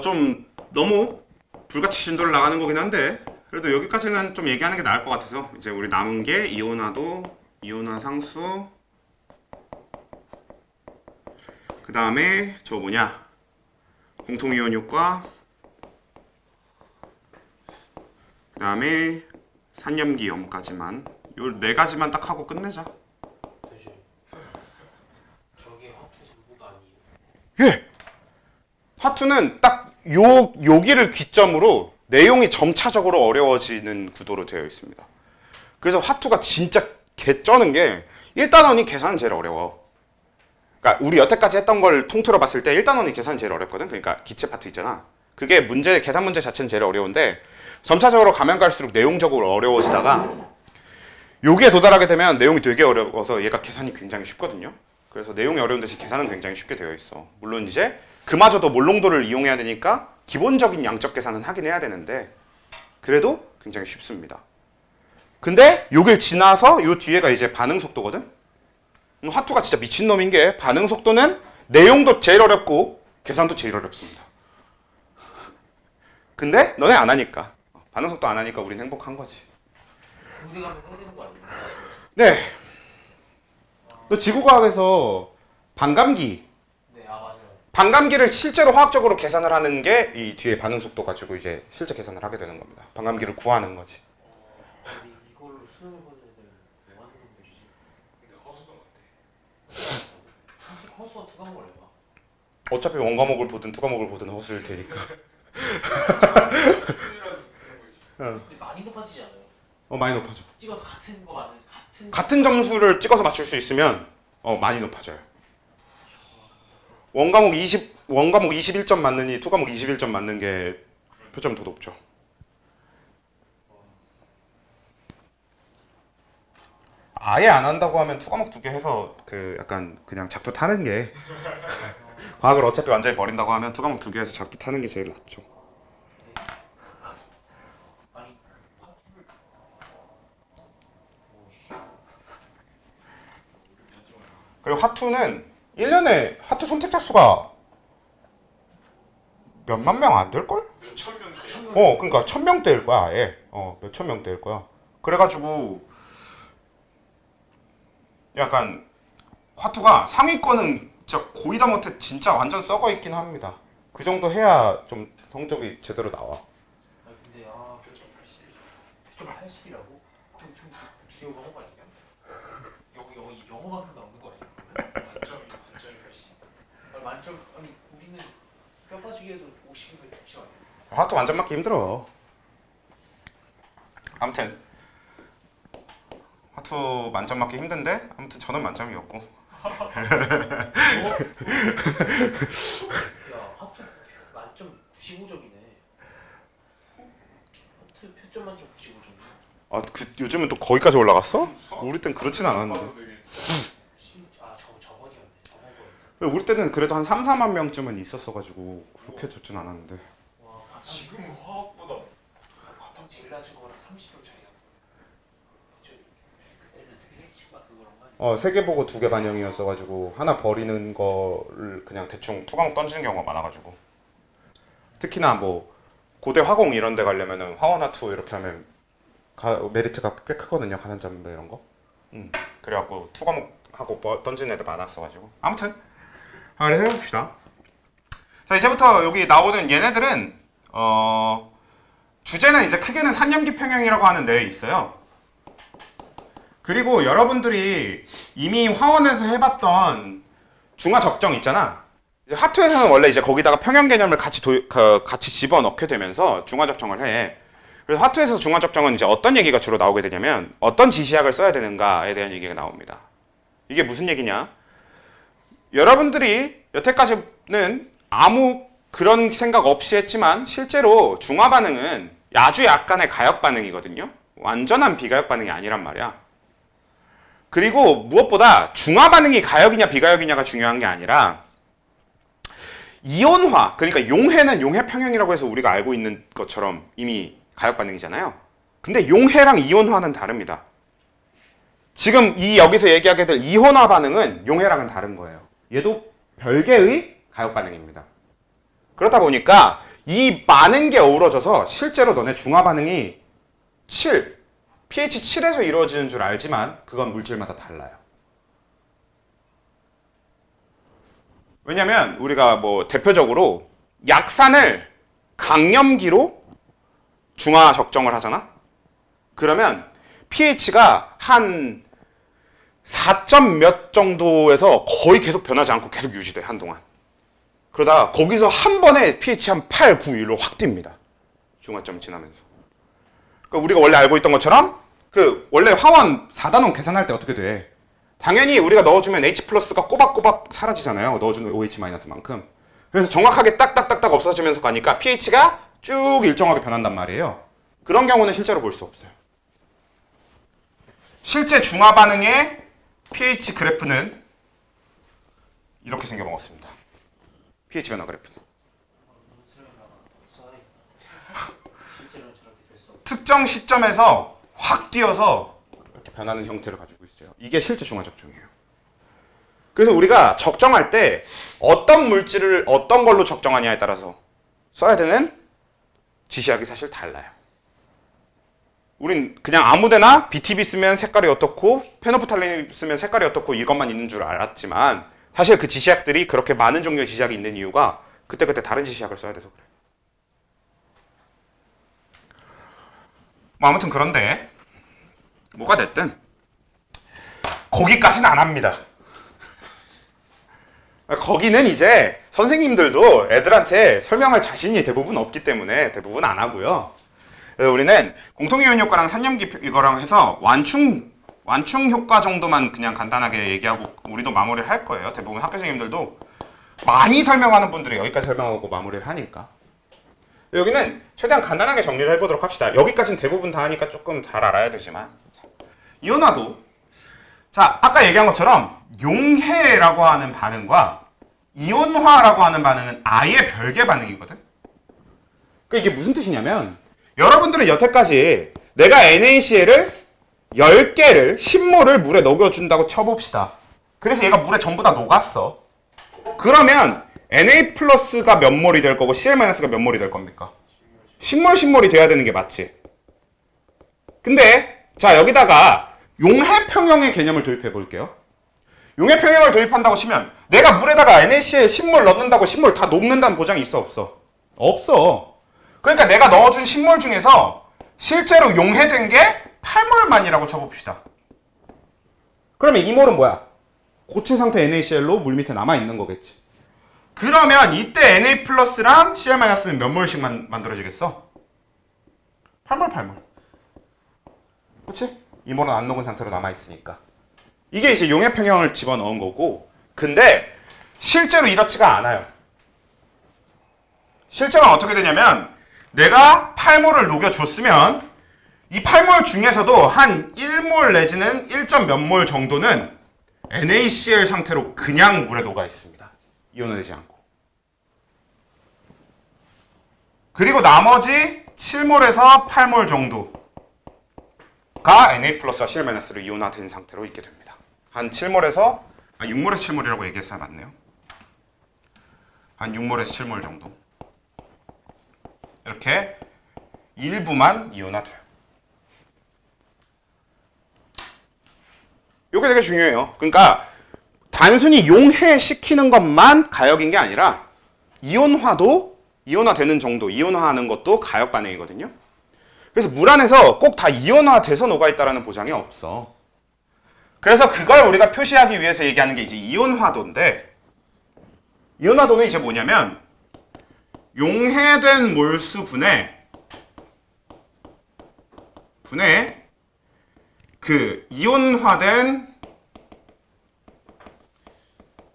Speaker 1: 좀 너무 불같이 진도를 나가는 거긴 한데 그래도 여기까지는 좀 얘기하는 게 나을 것 같아서, 이제 우리 남은 게 이온화도, 이온화 상수, 그 다음에 저 뭐냐, 공통이온 효과, 그 다음에 산염기염까지만, 요 네 가지만 딱 하고 끝내자.
Speaker 2: 대신 저게 화투 전부가 아니에요.
Speaker 1: 예! 화투는 딱 여기를 기점으로 내용이 점차적으로 어려워지는 구도로 되어 있습니다. 그래서 화투가 진짜 개쩌는 게 1단원이 계산은 제일 어려워. 그러니까 우리 여태까지 했던 걸 통틀어 봤을 때 1단원이 계산이 제일 어렵거든. 그러니까 기체 파트 있잖아. 그게 계산 문제 자체는 제일 어려운데 점차적으로 가면 갈수록 내용적으로 어려워지다가 여기에 도달하게 되면 내용이 되게 어려워서 얘가 계산이 굉장히 쉽거든요. 그래서 내용이 어려운 대신 계산은 굉장히 쉽게 되어 있어. 물론 이제 그마저도 몰롱도를 이용해야 되니까 기본적인 양적 계산은 하긴 해야 되는데 그래도 굉장히 쉽습니다. 근데 요길 지나서 요 뒤에가 이제 반응 속도거든. 화투가 진짜 미친놈인 게 반응 속도는 내용도 제일 어렵고 계산도 제일 어렵습니다. 근데 너네 안 하니까, 반응 속도 안 하니까 우린 행복한 거지.
Speaker 2: 군대 가면 해야 되는 거 아니에요?
Speaker 1: 네. 너 지구과학에서 반감기,
Speaker 2: 네, 아 맞아요.
Speaker 1: 반감기를 실제로 화학적으로 계산을 하는 게 이 뒤에 반응 속도 가지고 이제 실제 계산을 하게 되는 겁니다. 반감기를 구하는 거지.
Speaker 2: 근데 이걸로 수능 보는 애들 뭐 하는 놈들이지?
Speaker 3: 근데 허수도 못해.
Speaker 2: 사실 허수가 두 과목을 해봐.
Speaker 1: 어차피 원 과목을 보든 두 과목을 보든 허수일 테니까.
Speaker 3: 수능이라서 그런 거지.
Speaker 2: 근데 많이 높아지지 않아요?
Speaker 1: 많이 높아져.
Speaker 2: 찍어서 같은 거 맞는
Speaker 1: 같은 점수를 찍어서 맞출 수 있으면 많이 높아져요. 원 과목 21점 맞느니 투 과목 21점 맞는 게 표점 더 높죠. 아예 안 한다고 하면 투 과목 2개 해서 그 약간 그냥 작두 타는 게 과학을 어차피 완전히 버린다고 하면 투 과목 2개 해서 작두 타는 게 제일 낫죠.
Speaker 2: 아니 화투를
Speaker 1: 그리고 화투는 1년에 하투 선택자 수가 몇만 명 안 될걸?
Speaker 3: 몇천 명
Speaker 1: 그러니까 1000명대일 거야 아예. 몇천 명대일 거야. 그래가지고 약간 화투가 상위권은 진짜 거의 다 못해 진짜 완전 썩어 있긴 합니다. 그 정도 해야 좀 성적이 제대로 나와.
Speaker 2: 아니 근데 표점 80이라고? 그럼 좀 주요 과목 아니냐? 영어만큼 나오는 거 아니야?
Speaker 3: 만점이 80.
Speaker 2: 아니 만점 아니 우리는 뼈 빠지게 해도 50이면 죽지 않아요?
Speaker 1: 화투 완전 맞기 힘들어. 아무튼 화투 만점 맞기 힘든데 아무튼 저는 만점이었고.
Speaker 2: 야 화투 만점 95점이네. 100점 만점 95점이요.
Speaker 1: 아, 요즘은 또 거기까지 올라갔어? 우리 땐 그렇진 않았는데.
Speaker 2: 저번이었네. 저번 거였다.
Speaker 1: 우리 때는 그래도 한 3, 4만 명쯤은 있었어가지고 그렇게 좋진 않았는데.
Speaker 2: 와,
Speaker 3: 지금 화학보다
Speaker 2: 바탕 제일 낮은 거랑 30점 차이야. 그때는 세계식 막 그런 거 아니야?
Speaker 1: 세개 보고 2개 반영이었어가지고 하나 버리는 거를 그냥 대충 투과목 던지는 경우가 많아가지고. 특히나 뭐 고대 화공 이런 데 가려면은 화원화 투 이렇게 하면 메리트가 꽤 크거든요. 가산점 이런 거. 그래갖고 투과목 하고 던지는 애들 많았어가지고. 아무튼 그래서 해봅시다. 자, 이제부터 여기 나오는 얘네들은 주제는 이제 크게는 산염기 평형이라고 하는 데 있어요. 그리고 여러분들이 이미 화원에서 해봤던 중화 적정 있잖아. 이제 하투에서는 원래 이제 거기다가 평형 개념을 같이 집어넣게 되면서 중화 적정을 해. 그래서 하투에서 중화 적정은 이제 어떤 얘기가 주로 나오게 되냐면 어떤 지시학을 써야 되는가에 대한 얘기가 나옵니다. 이게 무슨 얘기냐? 여러분들이 여태까지는 아무 그런 생각 없이 했지만 실제로 중화 반응은 아주 약간의 가역 반응이거든요. 완전한 비가역 반응이 아니란 말이야. 그리고 무엇보다 중화 반응이 가역이냐 비가역이냐가 중요한 게 아니라 이온화, 그러니까 용해는 용해 평형이라고 해서 우리가 알고 있는 것처럼 이미 가역 반응이잖아요. 근데 용해랑 이온화는 다릅니다. 지금 여기서 얘기하게 될 이온화 반응은 용해랑은 다른 거예요. 얘도 별개의 가역 반응입니다. 그렇다 보니까 이 많은 게 어우러져서 실제로 너네 중화 반응이 pH 7에서 이루어지는 줄 알지만 그건 물질마다 달라요. 왜냐면 우리가 뭐 대표적으로 약산을 강염기로 중화 적정을 하잖아? 그러면 pH가 한 4점 몇 정도에서 거의 계속 변하지 않고 계속 유지돼, 한동안. 그러다가 거기서 한 번에 pH 한 8, 9, 1로 확 뜁니다. 중화점 지나면서. 그러니까 우리가 원래 알고 있던 것처럼 원래 화원 4단원 계산할 때 어떻게 돼? 당연히 우리가 넣어주면 H+가 꼬박꼬박 사라지잖아요. 넣어주는 OH-만큼. 그래서 정확하게 딱딱딱딱 없어지면서 가니까 pH가 쭉 일정하게 변한단 말이에요. 그런 경우는 실제로 볼 수 없어요. 실제 중화 반응의 pH 그래프는 이렇게 생겨먹었습니다. pH 변화 그래프는.
Speaker 2: 실제로는 저렇게 됐어.
Speaker 1: 특정 시점에서 확 뛰어서 이렇게 변하는 형태를 가지고 있어요. 이게 실제 중화 적정이에요. 그래서 우리가 적정할 때 어떤 물질을 어떤 걸로 적정하냐에 따라서 써야 되는 지시학이 사실 달라요. 우린 그냥 아무데나 BTB 쓰면 색깔이 어떻고 페노프탈린 쓰면 색깔이 어떻고 이것만 있는 줄 알았지만 사실 그 지시학들이 그렇게 많은 종류의 지시학이 있는 이유가 그때그때 다른 지시학을 써야 돼서 그래요. 뭐 아무튼 그런데 뭐가 됐든 거기까지는 안 합니다. 거기는 이제 선생님들도 애들한테 설명할 자신이 대부분 없기 때문에 대부분 안 하고요. 우리는 공통이온 효과랑 산염기 이거랑 해서 완충 효과 정도만 그냥 간단하게 얘기하고 우리도 마무리를 할 거예요. 대부분 학교 선생님들도 많이 설명하는 분들이 여기까지 설명하고 마무리를 하니까. 여기는 최대한 간단하게 정리를 해보도록 합시다. 여기까지는 대부분 다 하니까 조금 잘 알아야 되지만 이온화도 자 아까 얘기한 것처럼 용해라고 하는 반응과 이온화라고 하는 반응은 아예 별개 반응이거든. 그러니까 이게 무슨 뜻이냐면 여러분들은 여태까지 내가 NaCl을 10개를 10몰을 물에 녹여준다고 쳐봅시다. 그래서 얘가 물에 전부 다 녹았어. 그러면 Na+가 몇 몰이 될 거고 Cl-가 몇 몰이 될 겁니까? 10몰 10몰이 돼야 되는 게 맞지. 근데 자 여기다가 용해평형의 개념을 도입해 볼게요. 용해평형을 도입한다고 치면 내가 물에다가 NaCl 10몰 넣는다고 10몰 다 녹는다는 보장이 있어 없어? 없어. 그러니까 내가 넣어준 10몰 중에서 실제로 용해된 게 8몰만이라고 쳐봅시다. 그러면 2몰은 뭐야? 고체 상태 NaCl로 물 밑에 남아있는 거겠지. 그러면 이때 Na+랑 Cl-는 몇 몰씩만 만들어지겠어? 8몰 8몰. 그치? 2몰은 안 녹은 상태로 남아있으니까. 이게 이제 용해평형을 집어넣은 거고 근데 실제로 이렇지가 않아요. 실제로는 어떻게 되냐면 내가 8몰을 녹여줬으면 이 8몰 중에서도 한 1몰 내지는 1점 몇 몰 정도는 NaCl 상태로 그냥 물에 녹아 있습니다. 이온화되지 않고. 그리고 나머지 7몰에서 8몰 정도가 Na 플러스와 Cl-로 이온화된 상태로 있게 됩니다. 한 7몰에서 6몰에서 7몰이라고 얘기했어야 맞네요. 한 6몰에서 7몰 정도. 이렇게 일부만 이온화돼요. 이게 되게 중요해요. 그러니까 단순히 용해시키는 것만 가역인 게 아니라 이온화도 이온화되는 정도, 이온화하는 것도 가역 반응이거든요. 그래서 물 안에서 꼭 다 이온화돼서 녹아있다라는 보장이 없어. 그래서 그걸 우리가 표시하기 위해서 얘기하는 게 이제 이온화도인데, 이온화도는 이제 뭐냐면 용해된 몰수 분의 그 이온화된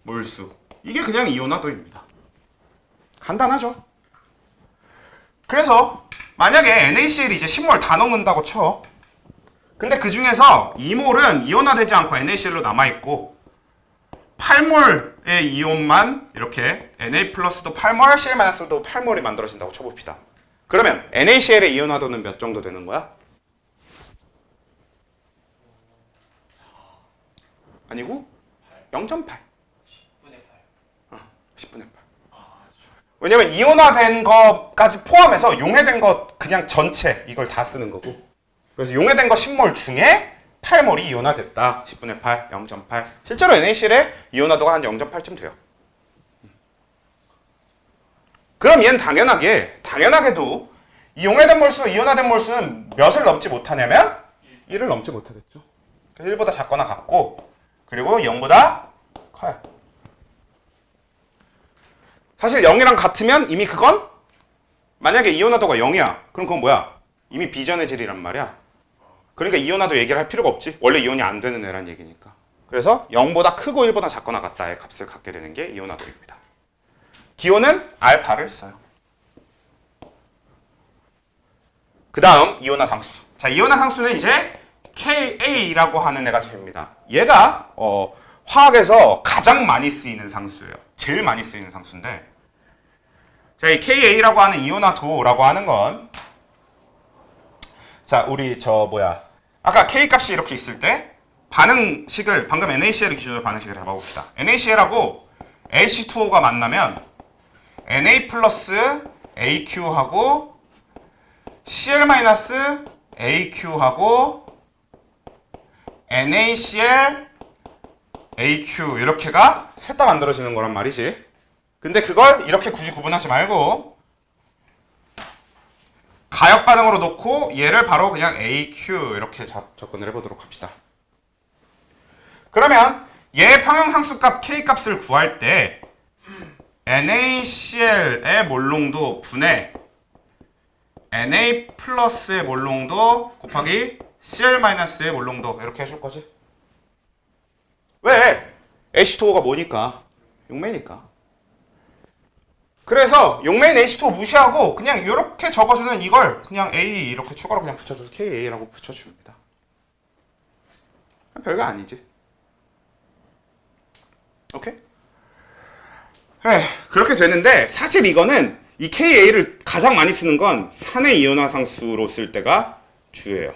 Speaker 1: 몰수. 이게 그냥 이온화도입니다. 간단하죠? 그래서 만약에 NaCl이 이제 10몰 다 넣는다고 쳐. 근데 그 중에서 2몰은 이온화되지 않고 NaCl로 남아있고 8몰의 이온만 이렇게 Na 플러스도 8몰, Cl 마이너스도 8몰이 만들어진다고 쳐봅시다. 그러면 NaCl의 이온화도는 몇 정도 되는 거야? 아니고 0.8.
Speaker 2: 10분의 8.
Speaker 1: 10분의 8. 왜냐면 이온화된 것까지 포함해서 용해된 것 그냥 전체 이걸 다 쓰는 거고. 그래서 용해된 거 10몰 중에 8몰이 이온화됐다. 10분의 8, 0.8. 실제로 NaCl의 이온화도가 한 0.8쯤 돼요. 그럼 얘는 당연하게도 이 용해된 몰수, 이온화된 몰수는 몇을 넘지 못하냐면 1을 넘지 못하겠죠. 그래서 1보다 작거나 같고, 그리고 0보다 커요. 사실 0이랑 같으면 이미 그건 만약에 이온화도가 0이야. 그럼 그건 뭐야? 이미 비전의 질이란 말이야. 그러니까 이온화도 얘기를 할 필요가 없지. 원래 이온이 안 되는 애란 얘기니까. 그래서 0보다 크고 1보다 작거나 같다의 값을 갖게 되는 게 이온화도입니다. 기호는 알파를 써요. 그 다음 이온화 상수. 자, 이온화 상수는 이제 Ka라고 하는 애가 됩니다. 얘가 화학에서 가장 많이 쓰이는 상수예요. 제일 많이 쓰이는 상수인데, 자, 이 Ka라고 하는 이온화도라고 하는 건, 자, 우리 아까 K 값이 이렇게 있을 때 반응식을 방금 NaCl을 기준으로 반응식을 잡아봅시다. NaCl하고 H2O가 만나면 Na 플러스 AQ하고 Cl 마이너스 AQ하고 NaCl AQ 이렇게가 셋 다 만들어지는 거란 말이지. 근데 그걸 이렇게 굳이 구분하지 말고 가역 반응으로 놓고 얘를 바로 그냥 AQ 이렇게 접근을 해보도록 합시다. 그러면 얘 평형상수값 K 값을 구할 때 NaCl의 몰농도 분의 Na 플러스의 몰농도 곱하기 Cl 마이너스의 몰농도 이렇게 해줄 거지. 왜? H2O가 뭐니까? 용매니까. 그래서 용매인 H2O 무시하고 그냥 이렇게 적어주는 이걸 그냥 A 이렇게 추가로 그냥 붙여줘서 KA라고 붙여줍니다. 별거 아니지. 오케이? 네, 그렇게 되는데 사실 이거는 이 KA를 가장 많이 쓰는 건 산의 이온화 상수로 쓸 때가 주예요.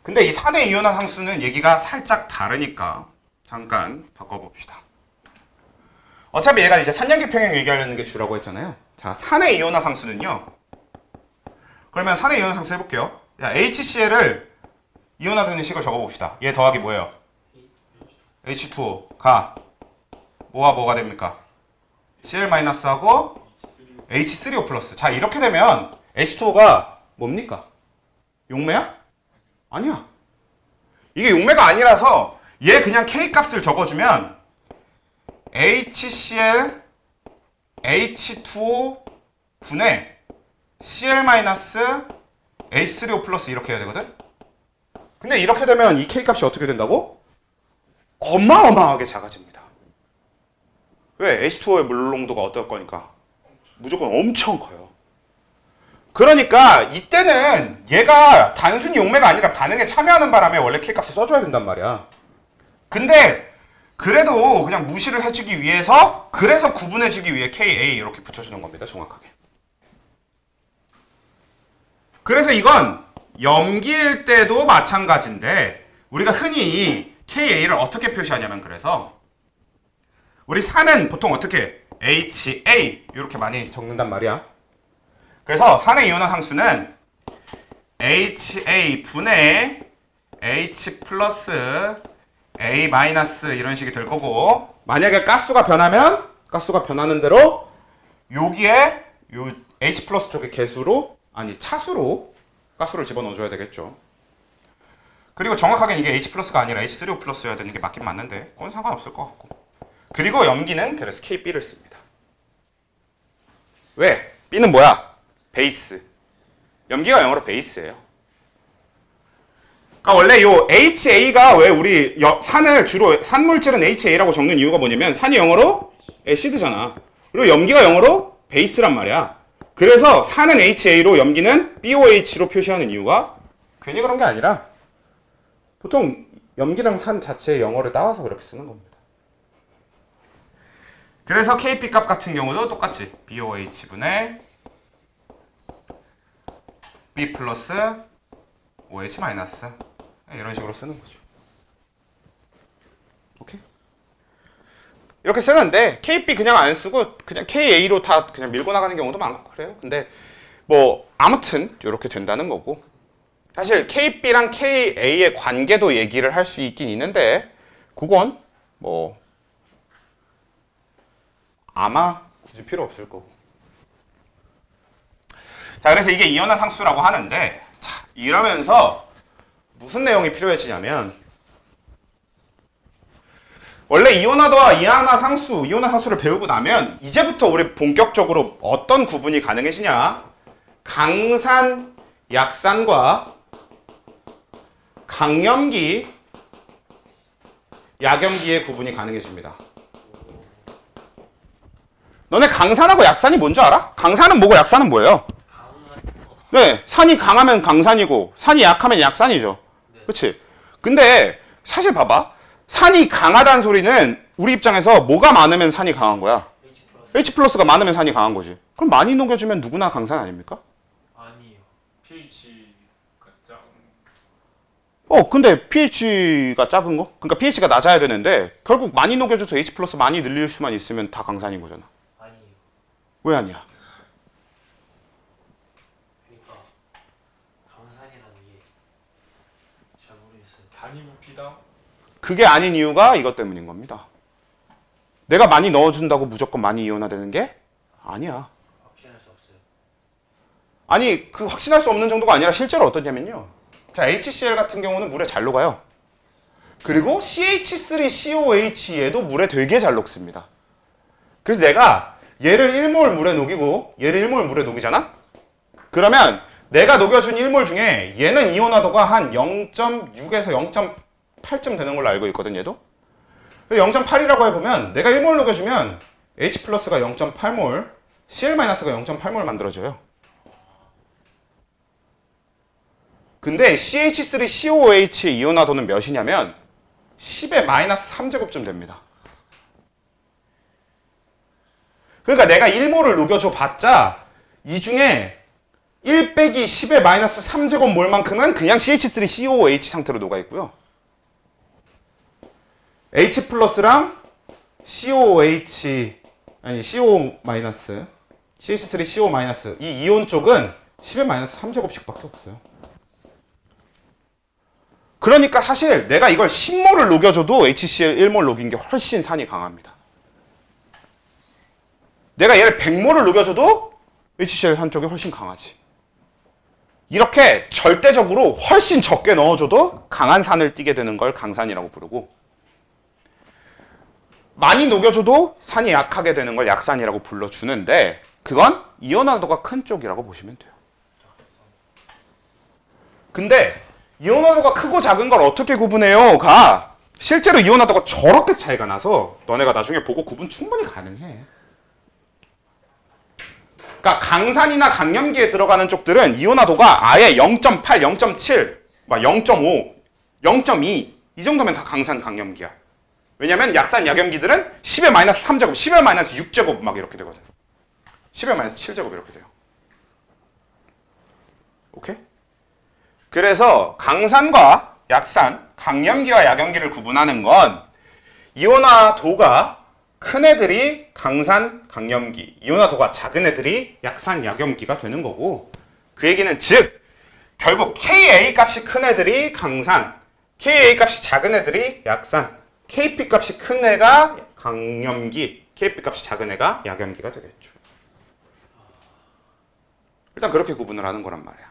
Speaker 1: 근데 이 산의 이온화 상수는 얘기가 살짝 다르니까 잠깐 바꿔봅시다. 어차피 얘가 이제 산량계 평형 얘기하려는 게 주라고 했잖아요. 자, 산의 이온화 상수는요. 그러면 산의 이온화 상수 해볼게요. 야, HCl을 이온화되는 식을 적어봅시다. 얘 더하기 뭐예요? H2O가 뭐와 뭐가 됩니까? Cl-하고 H3O 플러스. 자, 이렇게 되면 H2O가 뭡니까? 용매야? 아니야. 이게 용매가 아니라서 얘 그냥 K 값을 적어주면 HCl H2O 분의 Cl H3O 플러스 이렇게 해야 되거든? 근데 이렇게 되면 이 K 값이 어떻게 된다고? 어마어마하게 작아집니다. 왜? H2O의 물농도가 어떨 거니까? 무조건 엄청 커요. 그러니까 이때는 얘가 단순히 용매가 아니라 반응에 참여하는 바람에 원래 K값을 써줘야 된단 말이야. 근데 그래도 그냥 무시를 해주기 위해서 그래서 구분해주기 위해 KA 이렇게 붙여주는 겁니다. 정확하게. 그래서 이건 염기일 때도 마찬가지인데 우리가 흔히 KA를 어떻게 표시하냐면 그래서 우리 산은 보통 어떻게 HA 이렇게 많이 적는단 말이야. 그래서 산의 이온화 상수는 HA 분의 H 플러스 A 마이너스 이런 식이 될 거고 만약에 가스가 변하는 대로 여기에 요 H 플러스 쪽에 개수로 아니 차수로 가스를 집어넣어줘야 되겠죠. 그리고 정확하게 이게 H 플러스가 아니라 H3O 플러스여야 되는 게 맞긴 맞는데 그건 상관없을 것 같고 그리고 염기는 그래서 KB를 씁니다. 왜? B는 뭐야? 베이스. 염기가 영어로 베이스예요. 그러니까 원래 요 HA가 왜 우리 산을 주로 산물질은 HA라고 적는 이유가 뭐냐면 산이 영어로 애시드잖아. 그리고 염기가 영어로 베이스란 말이야. 그래서 산은 HA로 염기는 BOH로 표시하는 이유가 괜히 그런 게 아니라 보통 염기랑 산 자체의 영어를 따와서 그렇게 쓰는 겁니다. 그래서 KP 값 같은 경우도 똑같이 BOH분의 B 플러스 OH 마이너스 이런 식으로 쓰는 거죠. 오케이? 이렇게 쓰는데 KP 그냥 안 쓰고 그냥 KA로 다 그냥 밀고 나가는 경우도 많고 그래요. 근데 뭐 아무튼 이렇게 된다는 거고 사실 KB랑 KA의 관계도 얘기를 할 수 있긴 있는데 그건 뭐 아마 굳이 필요 없을 거고. 자, 그래서 이게 이온화 상수라고 하는데 자, 이러면서 무슨 내용이 필요해지냐면 원래 이온화도와 이온화 상수를 배우고 나면 이제부터 우리 본격적으로 어떤 구분이 가능해지냐? 강산, 약산과 강염기, 약염기의 구분이 가능해집니다. 너네 강산하고 약산이 뭔지 알아? 강산은 뭐고 약산은 뭐예요? 네, 산이 강하면 강산이고 산이 약하면 약산이죠. 그치? 근데 사실 봐봐. 산이 강하다는 소리는 우리 입장에서 뭐가 많으면 산이 강한 거야? H 플러스가 많으면 산이 강한 거지. 그럼 많이 녹여주면 누구나 강산 아닙니까?
Speaker 3: 아니에요. pH가 작은.
Speaker 1: 근데 pH가 작은 거? 그러니까 pH가 낮아야 되는데 결국 많이 녹여줘서 H 플러스 많이 늘릴 수만 있으면 다 강산인 거잖아.
Speaker 2: 아니에요.
Speaker 1: 왜 아니야?
Speaker 2: 그러니까 강산이라는 게 잘 모르겠어요.
Speaker 3: 단위 부피당
Speaker 1: 그게 아닌 이유가 이것 때문인 겁니다. 내가 많이 넣어준다고 무조건 많이 이온화되는 게 아니야.
Speaker 2: 확신할 수 없어요.
Speaker 1: 아니 그 확신할 수 없는 정도가 아니라 실제로 어떠냐면요. 자 HCl 같은 경우는 물에 잘 녹아요. 그리고 CH3COH 얘도 물에 되게 잘 녹습니다. 그래서 내가 얘를 1몰 물에 녹이고 얘를 1몰 물에 녹이잖아? 그러면 내가 녹여준 1몰 중에 얘는 이온화도가 한 0.6에서 0.8쯤 되는 걸로 알고 있거든 얘도. 0.8이라고 해보면 내가 1몰 녹여주면 H 플러스가 0.8몰, Cl 마이너스가 0.8몰 만들어져요. 근데 CH3COOH의 이온화도는 몇이냐면 10의 마이너스 3제곱쯤 됩니다. 그러니까 내가 1몰을 녹여줘 봤자 이 중에 1 빼기 10의 마이너스 3제곱몰만큼은 그냥 CH3COOH 상태로 녹아있고요. H 플러스랑 COOH 아니 CO 마이너스 CH3CO 마이너스 이 이온 쪽은 10의 마이너스 3제곱씩밖에 없어요. 그러니까 사실 내가 이걸 10몰을 녹여줘도 HCl 1몰 녹인 게 훨씬 산이 강합니다. 내가 얘를 100몰을 녹여줘도 HCl 산 쪽이 훨씬 강하지. 이렇게 절대적으로 훨씬 적게 넣어줘도 강한 산을 띠게 되는 걸 강산이라고 부르고 많이 녹여줘도 산이 약하게 되는 걸 약산이라고 불러주는데 그건 이온화도가 큰 쪽이라고 보시면 돼요. 근데 이온화도가 크고 작은 걸 어떻게 구분해요?가 실제로 이온화도가 저렇게 차이가 나서 너네가 나중에 보고 구분 충분히 가능해. 그러니까 강산이나 강염기에 들어가는 쪽들은 이온화도가 아예 0.8, 0.7, 막 0.5, 0.2 이 정도면 다 강산 강염기야. 왜냐면 약산 약염기들은 10의 마이너스 3제곱, 10의 마이너스 6제곱 막 이렇게 되거든. 10의 마이너스 7제곱 이렇게 돼요. 오케이? 그래서 강산과 약산, 강염기와 약염기를 구분하는 건 이온화도가 큰 애들이 강산, 강염기, 이온화도가 작은 애들이 약산, 약염기가 되는 거고, 그 얘기는 즉 결국 Ka 값이 큰 애들이 강산, Ka 값이 작은 애들이 약산, Kp 값이 큰 애가 강염기, Kp 값이 작은 애가 약염기가 되겠죠. 일단 그렇게 구분을 하는 거란 말이야.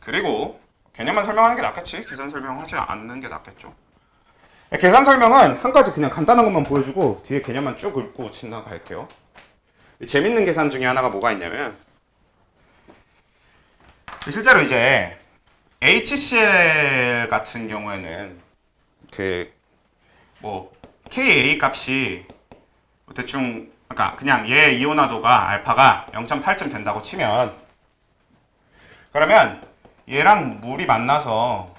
Speaker 1: 그리고 개념만 설명하는 게 낫겠지. 계산 설명하지 않는 게 낫겠죠. 계산 설명은 한 가지 그냥 간단한 것만 보여주고 뒤에 개념만 쭉 읽고 지나갈게요. 재밌는 계산 중에 하나가 뭐가 있냐면 실제로 이제 HCl 같은 경우에는 그 뭐 Ka 값이 대충 그냥 얘 이온화도가 알파가 0.8쯤 된다고 치면, 그러면 얘랑 물이 만나서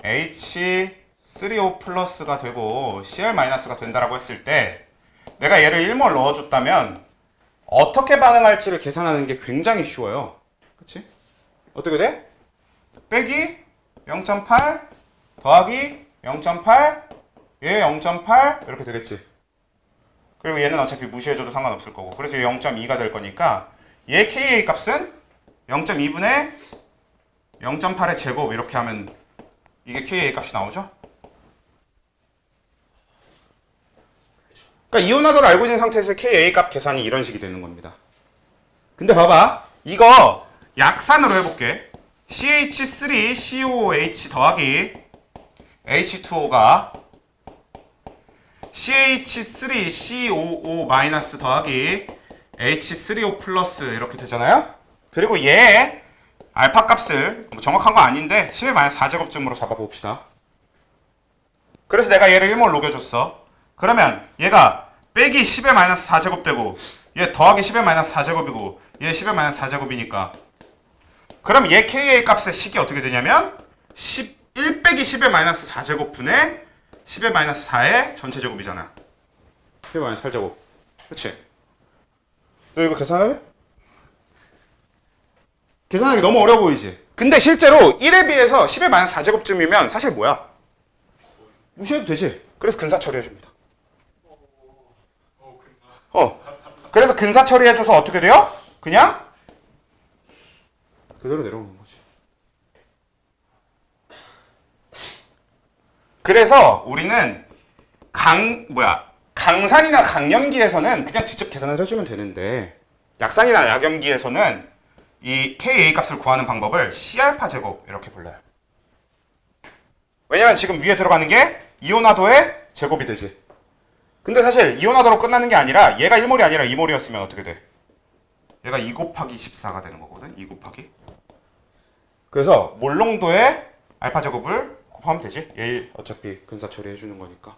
Speaker 1: H3O 플러스가 되고 Cl 마이너스가 된다라고 했을 때 내가 얘를 1몰 넣어줬다면 어떻게 반응할지를 계산하는 게 굉장히 쉬워요. 그치? 어떻게 돼? 빼기 0.8 더하기 0.8 얘 0.8 이렇게 되겠지. 그리고 얘는 어차피 무시해줘도 상관없을 거고, 그래서 얘 0.2가 될 거니까 얘 Ka 값은 0.2분의 0.8의 제곱 이렇게 하면 이게 Ka 값이 나오죠? 그러니까 이온화도를 알고 있는 상태에서 Ka 값 계산이 이런 식이 되는 겁니다. 근데 봐봐, 이거 약산으로 해볼게. CH3COOH 더하기 H2O가 CH3COO 마이너스 더하기 H3O 플러스 이렇게 되잖아요? 그리고 얘 알파 값을 뭐 정확한 거 아닌데 10의 마이너스 4제곱쯤으로 잡아봅시다. 그래서 내가 얘를 1몰 녹여줬어. 그러면 얘가 빼기 10의 마이너스 4제곱 되고 얘 더하기 10의 마이너스 4제곱이고 얘 10의 마이너스 4제곱이니까, 그럼 얘 Ka 값의 식이 어떻게 되냐면 1 빼기 10의 마이너스 4제곱 분의 10의 마이너스 4의 전체 제곱이잖아. 10의 마이너스 8제곱. 그치? 너 이거 계산할래? 계산하기 너무 어려워 보이지? 근데 실제로 1에 비해서 10의 마이너스 4제곱쯤이면 사실 뭐야? 무시해도 되지? 그래서 근사 처리해줍니다. 그래서 근사 처리해줘서 어떻게 돼요? 그냥 그대로 내려오는 거지. 그래서 우리는 강산이나 강염기에서는 그냥 직접 계산을 해주면 되는데, 약산이나 약염기에서는 이 Ka 값을 구하는 방법을 C알파 제곱 이렇게 불러요. 왜냐면 지금 위에 들어가는 게 이온화도의 제곱이 되지. 근데 사실 이온화도로 끝나는 게 아니라 얘가 1몰이 아니라 2몰이었으면 어떻게 돼? 얘가 2 곱하기 24가 되는 거거든. 2 곱하기. 그래서 몰농도의 알파 제곱을 곱하면 되지. 얘 어차피 근사 처리해주는 거니까.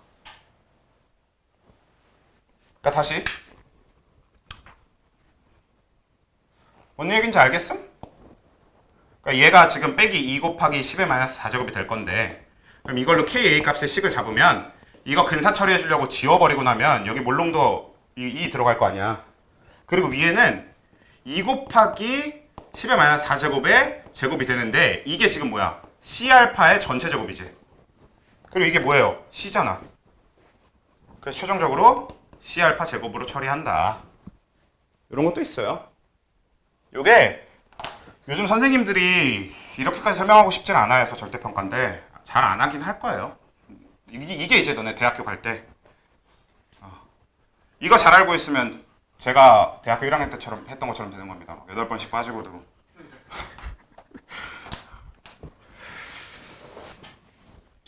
Speaker 1: 그러니까 다시 뭔 얘기인지 알겠음? 그러니까 얘가 지금 빼기 2 곱하기 10의 마이너스 4제곱이 될 건데, 그럼 이걸로 Ka 값의 식을 잡으면 이거 근사 처리해 주려고 지워버리고 나면 여기 몰농도 2 들어갈 거 아니야. 그리고 위에는 2 곱하기 10의 마이너스 4제곱의 제곱이 되는데 이게 지금 뭐야? C알파의 전체 제곱이지. 그리고 이게 뭐예요? C잖아. 그래서 최종적으로 C알파 제곱으로 처리한다. 이런 것도 있어요. 요게 요즘 선생님들이 이렇게까지 설명하고 싶진 않아 해서 절대평가인데 잘 안 하긴 할 거예요. 이게 이제 너네 대학교 갈 때 이거 잘 알고 있으면 제가 대학교 1학년 때처럼 했던 것처럼 되는 겁니다. 8번씩 빠지고도.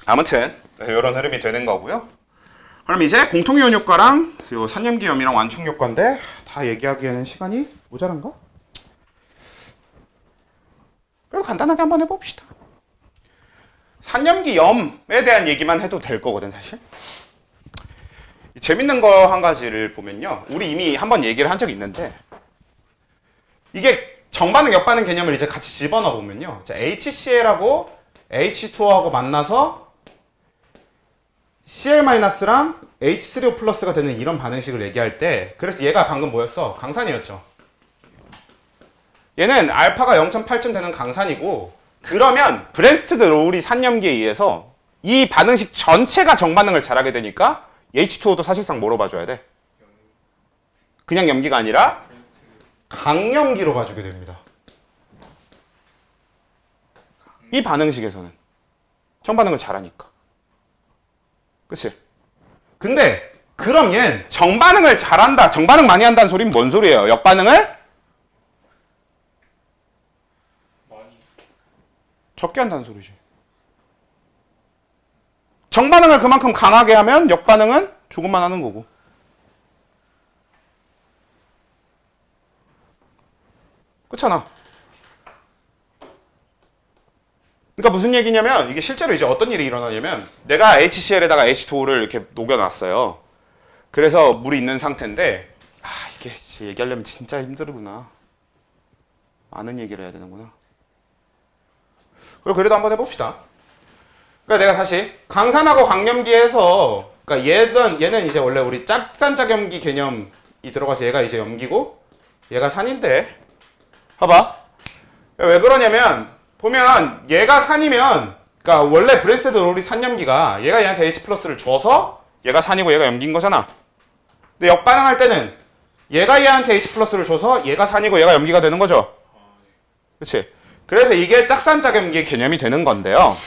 Speaker 1: 아무튼 이런 흐름이 되는 거고요. 그럼 이제 공통이온 효과랑 요 산염기염이랑 완충 효과인데 다 얘기하기에는 시간이 모자란가? 그래도 간단하게 한번 해봅시다. 산염기염에 대한 얘기만 해도 될 거거든 사실. 재밌는 거 한 가지를 보면요. 우리 이미 한번 얘기를 한 적이 있는데 이게 정반응, 역반응 개념을 이제 같이 집어넣어 보면요. 자, HCl하고 H2O하고 만나서 Cl-랑 H3O 플러스가 되는 이런 반응식을 얘기할 때 그래서 얘가 방금 뭐였어? 강산이었죠. 얘는 알파가 0.8쯤 되는 강산이고 그러면 브랜스트드 로우리 산염기에 의해서 이 반응식 전체가 정반응을 잘하게 되니까 H2O도 사실상 뭐로 봐줘야 돼? 그냥 염기가 아니라 강염기로 봐주게 됩니다. 이 반응식에서는 정반응을 잘하니까. 그치? 근데 그럼 얘는 정반응을 잘한다, 정반응 많이 한다는 소리는 뭔 소리예요? 역반응을
Speaker 3: 많이
Speaker 1: 적게 한다는 소리지. 정반응을 그만큼 강하게 하면 역반응은 조금만 하는 거고. 그렇잖아. 그러니까 무슨 얘기냐면 이게 실제로 이제 어떤 일이 일어나냐면 내가 HCl에다가 H2O를 이렇게 녹여놨어요. 그래서 물이 있는 상태인데 이게 얘기하려면 진짜 힘들구나. 많은 얘기를 해야 되는구나. 그래도 한번 해봅시다. 그러니까 내가 다시 강산하고 강염기에서 그러니까 얘는 이제 원래 우리 짝산짝염기 개념이 들어가서 얘가 이제 염기고 얘가 산인데 봐봐. 왜 그러냐면 보면 얘가 산이면 그러니까 원래 브랜스테드 로우리 산염기가 얘가 얘한테 H 플러스를 줘서 얘가 산이고 얘가 염기인 거잖아. 근데 역반응할 때는 얘가 얘한테 H 플러스를 줘서 얘가 산이고 얘가 염기가 되는 거죠. 그렇지? 그래서 이게 짝산짝염기 개념이 되는 건데요.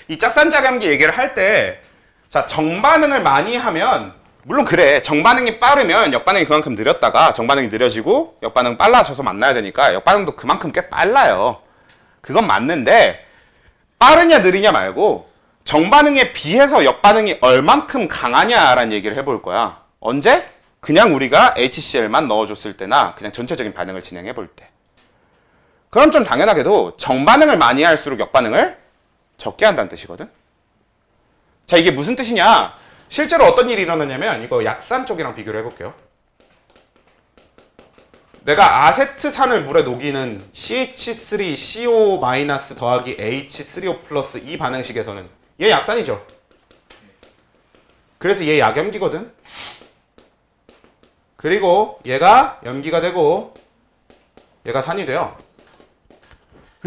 Speaker 1: 이 짝산짝염기 얘기를 할 때 자, 정반응을 많이 하면 물론 그래. 정반응이 빠르면 역반응이 그만큼 느렸다가 정반응이 느려지고 역반응 빨라져서 만나야 되니까 역반응도 그만큼 꽤 빨라요. 그건 맞는데 빠르냐 느리냐 말고 정반응에 비해서 역반응이 얼만큼 강하냐라는 얘기를 해볼 거야. 언제? 그냥 우리가 HCl만 넣어줬을 때나 그냥 전체적인 반응을 진행해 볼 때. 그럼 좀 당연하게도 정반응을 많이 할수록 역반응을 적게 한다는 뜻이거든. 자, 이게 무슨 뜻이냐? 실제로 어떤 일이 일어나냐면 이거 약산 쪽이랑 비교를 해볼게요. 내가 아세트산을 물에 녹이는 CH3CO- 더하기 H3O 플러스 이 반응식에서는 얘 약산이죠. 그래서 얘 약염기거든. 그리고 얘가 염기가 되고 얘가 산이 돼요.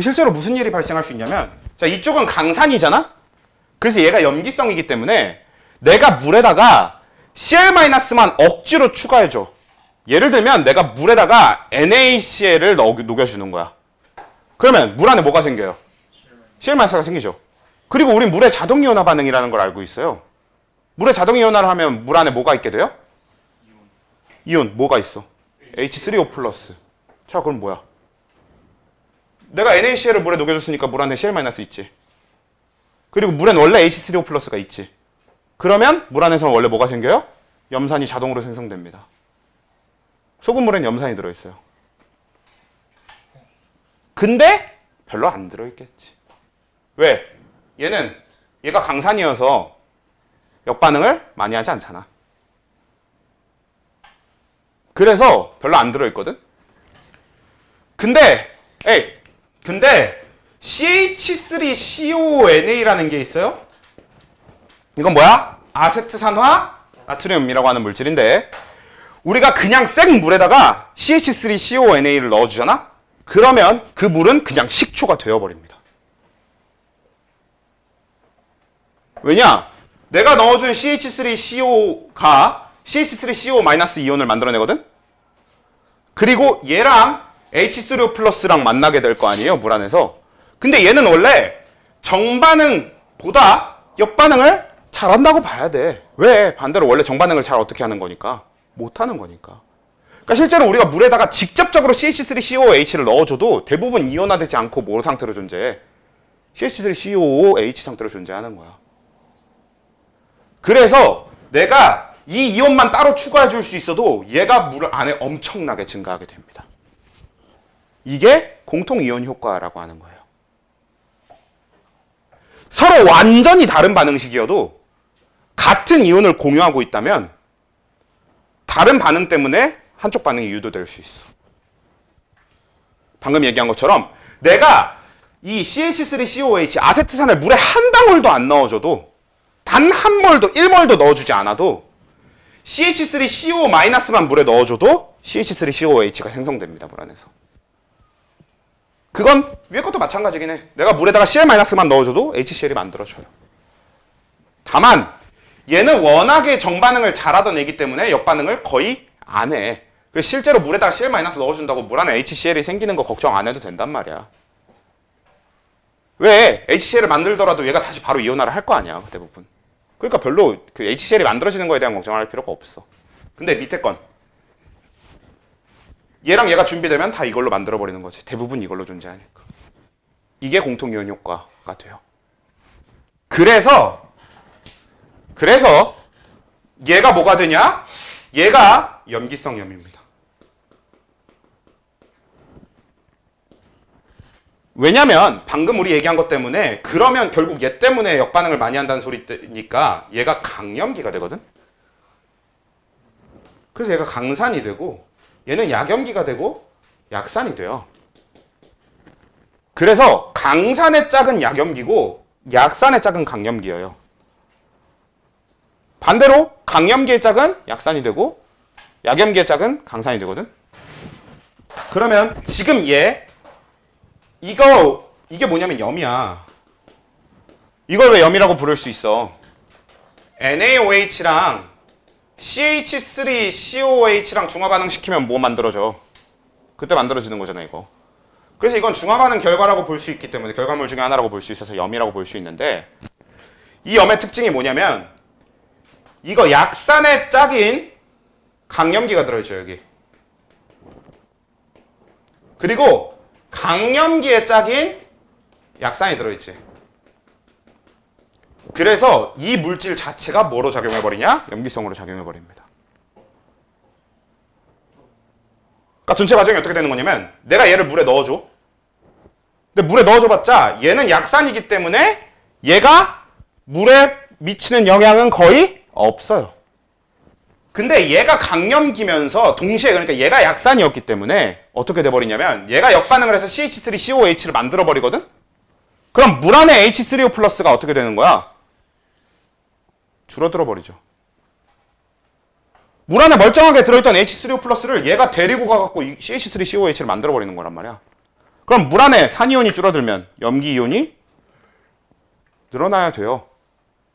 Speaker 1: 실제로 무슨 일이 발생할 수 있냐면 자, 이쪽은 강산이잖아? 그래서 얘가 염기성이기 때문에 내가 물에다가 Cl-만 억지로 추가해줘. 예를 들면 내가 물에다가 NaCl을 녹여주는 거야. 그러면 물 안에 뭐가 생겨요? Cl-가 생기죠. 그리고 우린 물의 자동이온화 반응이라는 걸 알고 있어요. 물의 자동이온화를 하면 물 안에 뭐가 있게 돼요? 이온. 뭐가 있어? H3O 플러스. 자, 그럼 뭐야? 내가 NaCl을 물에 녹여줬으니까 물 안에 Cl- 있지. 그리고 물엔 원래 H3O 플러스가 있지. 그러면 물 안에서는 원래 뭐가 생겨요? 염산이 자동으로 생성됩니다. 소금물엔 염산이 들어있어요. 근데 별로 안 들어있겠지. 왜? 얘가 강산이어서 역반응을 많이 하지 않잖아. 그래서 별로 안 들어있거든? 근데 CH3CONA라는 게 있어요. 이건 뭐야? 아세트산화 나트륨이라고 하는 물질인데 우리가 그냥 생 물에다가 CH3CONA를 넣어주잖아? 그러면 그 물은 그냥 식초가 되어버립니다. 왜냐? 내가 넣어준 CH3CO가 CH3CO- 이온을 만들어내거든? 그리고 얘랑 H3O 플러스랑 만나게 될 거 아니에요, 물 안에서. 근데 얘는 원래 정반응보다 역반응을 잘한다고 봐야 돼. 왜? 반대로 원래 정반응을 잘 어떻게 하는 거니까? 못하는 거니까. 그러니까 실제로 우리가 물에다가 직접적으로 CH3COOH를 넣어줘도 대부분 이온화되지 않고 뭐 상태로 존재해? CH3COOH 상태로 존재하는 거야. 그래서 내가 이 이온만 따로 추가해 줄 수 있어도 얘가 물 안에 엄청나게 증가하게 됩니다. 이게 공통이온 효과라고 하는 거예요. 서로 완전히 다른 반응식이어도 같은 이온을 공유하고 있다면 다른 반응 때문에 한쪽 반응이 유도될 수 있어. 방금 얘기한 것처럼 내가 이 CH3COH 아세트산을 물에 한 방울도 안 넣어줘도 단 한 몰도 1몰도 넣어주지 않아도 CH3CO-만 물에 넣어줘도 CH3COH가 생성됩니다. 물 안에서. 그건 위에 것도 마찬가지긴 해. 내가 물에다가 Cl-만 넣어줘도 HCl이 만들어져요. 다만 얘는 워낙에 정반응을 잘하던 애기 때문에 역반응을 거의 안 해. 그래서 실제로 물에다가 Cl- 넣어준다고 물 안에 HCl이 생기는 거 걱정 안 해도 된단 말이야. 왜? HCl을 만들더라도 얘가 다시 바로 이온화를 할 거 아니야, 대부분. 그러니까 별로 그 HCl이 만들어지는 거에 대한 걱정을 할 필요가 없어. 근데 밑에 건 얘랑 얘가 준비되면 다 이걸로 만들어버리는 거지. 대부분 이걸로 존재하니까. 이게 공통이온 효과가 돼요. 그래서 얘가 뭐가 되냐? 얘가 염기성 염입니다. 왜냐면 방금 우리 얘기한 것 때문에 그러면 결국 얘 때문에 역반응을 많이 한다는 소리니까 얘가 강염기가 되거든? 그래서 얘가 강산이 되고 얘는 약염기가 되고 약산이 돼요. 그래서 강산의 짝은 약염기고 약산의 짝은 강염기예요. 반대로 강염기의 짝은 약산이 되고 약염기의 짝은 강산이 되거든. 그러면 지금 이게 뭐냐면 염이야. 이걸 왜 염이라고 부를 수 있어? NaOH랑 CH3COOH랑 중화반응시키면 뭐 만들어져? 그때 만들어지는 거잖아, 이거. 그래서 이건 중화반응 결과라고 볼 수 있기 때문에 결과물 중에 하나라고 볼 수 있어서 염이라고 볼 수 있는데 이 염의 특징이 뭐냐면 이거 약산의 짝인 강염기가 들어있죠, 여기. 그리고 강염기의 짝인 약산이 들어있지. 그래서 이 물질 자체가 뭐로 작용해버리냐? 염기성으로 작용해버립니다. 그러니까 전체 과정이 어떻게 되는 거냐면 내가 얘를 물에 넣어줘. 근데 물에 넣어줘봤자 얘는 약산이기 때문에 얘가 물에 미치는 영향은 거의 없어요. 근데 얘가 강염기면서 동시에 그러니까 얘가 약산이었기 때문에 어떻게 돼버리냐면 얘가 역반응을 해서 CH3COOH를 만들어버리거든? 그럼 물 안에 H3O 플러스가 어떻게 되는 거야? 줄어들어 버리죠. 물 안에 멀쩡하게 들어있던 H3O 플러스를 얘가 데리고 가갖고 CH3COOH를 만들어버리는 거란 말이야. 그럼 물 안에 산이온이 줄어들면 염기이온이 늘어나야 돼요.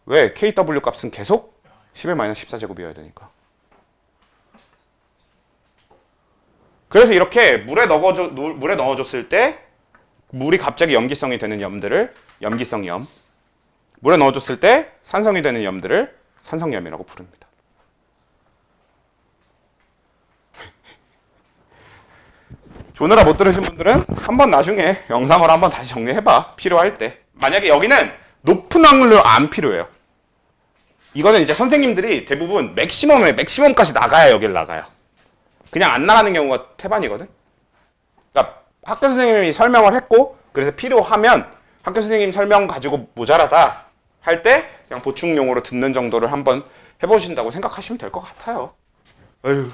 Speaker 1: 왜? KW 값은 계속 11-14제곱이어야 되니까. 그래서 이렇게 물에 넣어줬을 때 물이 갑자기 염기성이 되는 염들을 염기성염, 물에 넣어줬을 때 산성이 되는 염들을 산성염이라고 부릅니다. 조느라 못 들으신 분들은 한번 나중에 영상으로 한번 다시 정리해봐. 필요할 때. 만약에 여기는 높은 확률로 안 필요해요. 이거는 이제 선생님들이 대부분 맥시멈까지 나가야 여길 나가요. 그냥 안 나가는 경우가 태반이거든. 그러니까 학교 선생님이 설명을 했고 그래서 필요하면 학교 선생님 설명 가지고 모자라다 할 때 그냥 보충용으로 듣는 정도를 한번 해보신다고 생각하시면 될 것 같아요. 에휴.